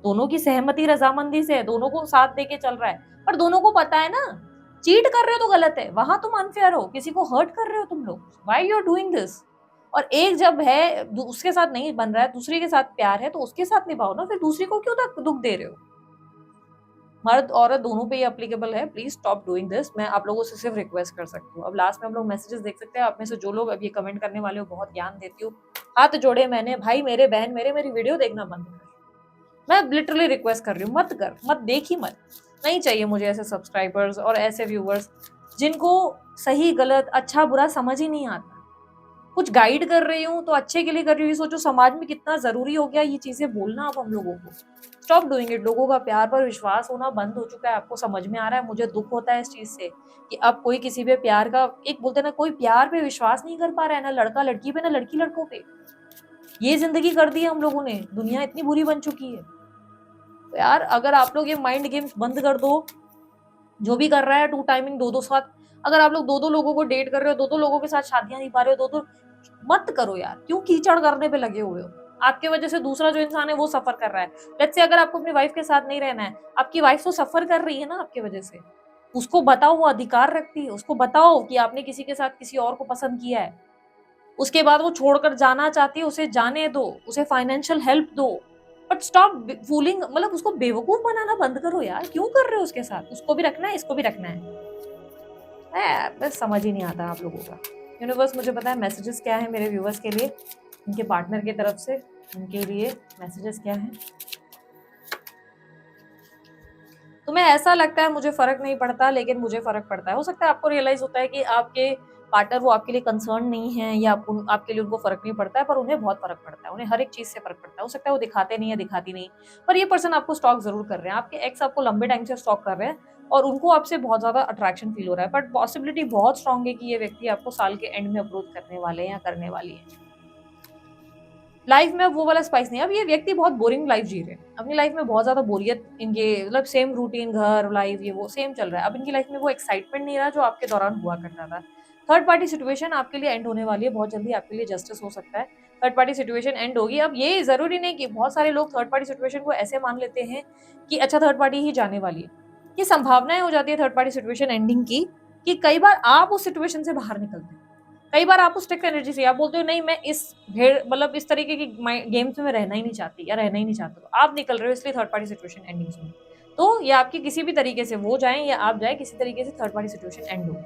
दोनों की सहमति रजामंदी से है, दोनों को साथ देके चल रहा है। पर दोनों को पता है ना, चीट कर रहे हो तो गलत है, वहां तुम अनफेयर हो, किसी को हर्ट कर रहे हो तुम लोग, why you are doing this. और एक जब है उसके साथ नहीं बन रहा है, दूसरी के साथ प्यार है, तो उसके साथ निभाओ ना, फिर दूसरी को क्यों तक दुख दे रहे हो। मर्द औरत दोनों पे ये एप्लीकेबल है, प्लीज स्टॉप डूइंग दिस। मैं आप लोगों से सिर्फ रिक्वेस्ट कर सकती हूँ। अब लास्ट में हम लोग मैसेजेस देख सकते हैं, आप में से जो लोग अब ये कमेंट करने वाले हो, बहुत ज्ञान देती हूँ, हाथ जोड़े मैंने, भाई मेरे बहन मेरी वीडियो देखना बंद कर। मैं लिटरली रिक्वेस्ट कर रही हूँ, मत देख ही मत। नहीं चाहिए मुझे ऐसे सब्सक्राइबर्स और ऐसे व्यूवर्स जिनको सही गलत अच्छा बुरा समझ ही नहीं आता। कुछ गाइड कर रही हूँ तो अच्छे के लिए कर रही हूँ। सोचो समाज में कितना जरूरी हो गया ये चीजें बोलना अब हम लोगों को। Stop doing it. लोगों का प्यार पर विश्वास होना बंद हो चुका है, आपको समझ में आ रहा है। मुझे दुख होता है इस चीज से कि अब कोई किसी पे प्यार का, एक बोलते ना, कोई प्यार पे विश्वास नहीं कर पा रहा है, ना लड़का लड़की पे, ना लड़की लड़कों पे। ये जिंदगी कर दी है हम लोगों ने, दुनिया इतनी बुरी बन चुकी है। तो यार अगर आप लोग ये माइंड गेम्स बंद कर दो, जो भी कर रहा है टू टाइमिंग, दो साथ, अगर आप लोग दो लोगों को डेट कर रहे हो, दो लोगों के साथ शादियां नहीं पा रहे हो, मत करो यार। क्यों कीचड़ करने पे लगे हुए हो? आपके वजह से दूसरा जो इंसान है वो सफर कर रहा है। लेट्स से अगर आपको अपनी वाइफ के साथ नहीं रहना है, आपकी वाइफ तो सफर कर रही है ना आपके वजह से। उसको बताओ, वो अधिकार रखती है, उसको बताओ कि आपने किसी के साथ किसी और को पसंद किया है, उसके बाद वो छोड़कर जाना चाहती है, उसे जाने दो, उसे फाइनेंशियल हेल्प दो। बट स्टॉप फूलिंग, मतलब उसको बेवकूफ बनाना बंद करो यार। क्यों कर रहे हो उसके साथ? उसको भी रखना है, इसको भी रखना है। बस समझ ही नहीं आता आप लोगों का। यूनिवर्स मुझे पता है मैसेजेस क्या है मेरे व्यूवर्स के लिए, उनके पार्टनर की तरफ से उनके लिए मैसेजेस क्या हैं। तुम्हें ऐसा लगता है मुझे फर्क नहीं पड़ता, लेकिन मुझे फर्क पड़ता है। हो सकता है आपको रियलाइज होता है कि आपके पार्टनर वो आपके लिए कंसर्न नहीं है, या आपके लिए उनको फर्क नहीं पड़ता है, पर उन्हें बहुत फर्क पड़ता है, उन्हें हर एक चीज से फर्क पड़ता है। हो सकता है वो दिखाते नहीं है, दिखाती नहीं, पर ये पर्सन आपको स्टॉक जरूर कर रहे हैं। आपके एक्स आपको लंबे टाइम से स्टॉक कर रहे हैं और उनको आपसे बहुत ज्यादा अट्रैक्शन फील हो रहा है, बट पॉसिबिलिटी बहुत स्ट्रांग है कि ये व्यक्ति आपको साल के एंड में अप्रोच करने वाले हैं या करने वाली है। लाइफ में अब वो वाला स्पाइस नहीं। अब ये व्यक्ति बहुत बोरिंग लाइफ जी रहे हैं अपनी लाइफ में, बहुत ज्यादा बोरियत इनके, मतलब सेम रूटीन, घर लाइफ, ये वो सेम चल रहा है। अब इनकी लाइफ में वो एक्साइटमेंट नहीं रहा जो आपके दौरान हुआ करता था। थर्ड पार्टी सिचुएशन आपके लिए एंड होने वाली है, बहुत जल्दी आपके लिए जस्टिस हो सकता है। थर्ड पार्टी सिचुएशन एंड होगी। अब ये जरूरी नहीं कि, बहुत सारे लोग थर्ड पार्टी सिचुएशन को ऐसे मान लेते हैं कि अच्छा थर्ड पार्टी ही जाने वाली है। ये संभावनाएं हो जाती है थर्ड पार्टी सिचुएशन एंडिंग की, कि कई बार आप उस सिचुएशन से बाहर निकलते हैं। कई बार आप उस टेक एनर्जी से, आप बोलते हो नहीं मैं इस भेड़, मतलब इस तरीके की गेम्स में रहना ही नहीं चाहती या रहना ही नहीं चाहता, तो आप निकल रहे हो, इसलिए थर्ड पार्टी सिचुएशन एंडिंग में। तो ये आपकी किसी भी तरीके से, वो जाए या आप जाए, किसी तरीके से थर्ड पार्टी सिचुएशन एंड हो।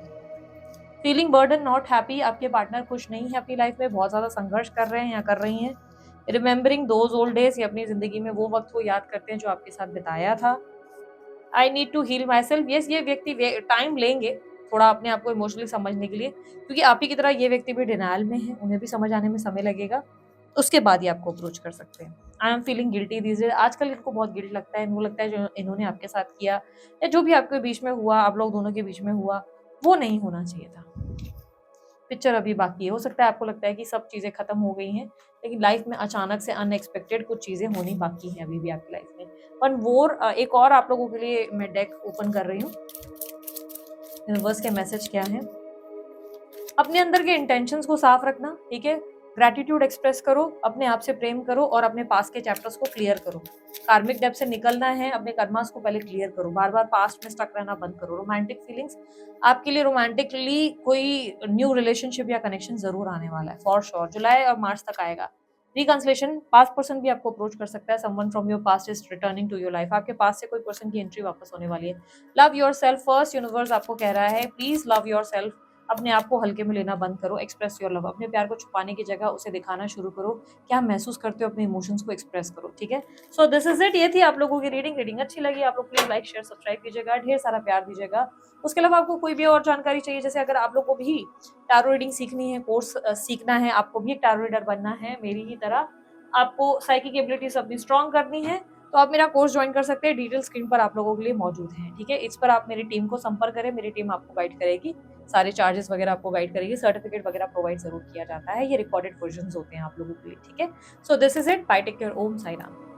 Feeling burden, not happy. आपके पार्टनर खुश नहीं है अपनी लाइफ में, बहुत ज्यादा संघर्ष कर रहे हैं या कर रही हैं। रिमेम्बरिंग दोज ओल्ड डेज, ये अपनी जिंदगी में वो वक्त को याद करते हैं जो आपके साथ बिताया था। I need to heal myself. Yes, ये व्यक्ति टाइम लेंगे थोड़ा अपने आप को इमोशनली समझने के लिए, क्योंकि आप ही की तरह ये व्यक्ति भी डिनायल में है, उन्हें भी समझ आने में समय लगेगा। उसके बाद ही आपको अप्रोच कर सकते हैं। I am feeling guilty these days, आजकल इनको बहुत गिल्ट लगता है, इनको लगता है जो इन्होंने आपके साथ किया या जो भी आपके बीच में हुआ, आप लोग दोनों के बीच में हुआ, वो नहीं होना चाहिए था। पिक्चर अभी बाकी है, हो सकता है आपको लगता है कि सब चीज़ें खत्म हो गई हैं, लेकिन लाइफ में अचानक से अनएक्सपेक्टेड कुछ चीज़ें होनी बाकी हैं अभी भी आपकी लाइफ में। पर वो एक और आप लोगों के लिए मैं डेक ओपन कर रही हूँ, यूनिवर्स के मैसेज क्या है। अपने अंदर के इंटेंशंस को साफ रखना, ठीक है। ग्रैटिट्यूड एक्सप्रेस करो, अपने आप से प्रेम करो और अपने पास्ट के चैप्टर्स को क्लियर करो। कार्मिक डेप्थ से निकलना है, अपने कर्मास को पहले क्लियर करो, बार बार पास्ट में स्टक रहना बंद करो। रोमांटिक फीलिंग्स, आपके लिए रोमांटिकली कोई न्यू रिलेशनशिप या कनेक्शन जरूर आने वाला है फॉर श्योर, जुलाई और मार्च तक आएगा। रिकंसलेशन, पास्ट पर्सन भी आपको अप्रोच कर सकता है, someone from your past is returning to your life, आपके पास से कोई पर्सन की एंट्री वापस होने वाली है। Love your self first, universe आपको कह रहा है प्लीज लव योर सेल्फ, अपने आप को हल्के में लेना बंद करो। एक्सप्रेस योर लव, अपने प्यार को छुपाने की जगह उसे दिखाना शुरू करो, क्या महसूस करते हो अपने इमोशंस को एक्सप्रेस करो, ठीक है। सो दिस इज इट, ये थी आप लोगों की रीडिंग अच्छी लगी आप लोग प्लीज लाइक शेयर सब्सक्राइब कीजिएगा, ढेर सारा प्यार दीजिएगा। उसके अलावा आपको कोई भी और जानकारी चाहिए, जैसे अगर आप लोग को भी टैरो रीडिंग सीखनी है, कोर्स सीखना है, आपको भी एक टैरो रीडर बनना है मेरी ही तरह, आपको साइकिक एबिलिटीज अपनी स्ट्रॉन्ग करनी है, तो आप मेरा कोर्स ज्वाइन कर सकते हैं। डिटेल स्क्रीन पर आप लोगों के लिए मौजूद है, ठीक है। इस पर आप मेरी टीम को संपर्क करें, मेरी टीम आपको गाइड करेगी, सारे चार्जेस वगैरह आपको गाइड करेगी, सर्टिफिकेट वगैरह प्रोवाइड जरूर किया जाता है, ये रिकॉर्डेड वर्जन होते हैं आप लोगों के लिए, ठीक है। So this is it, bye, take care, Om Sai Ram.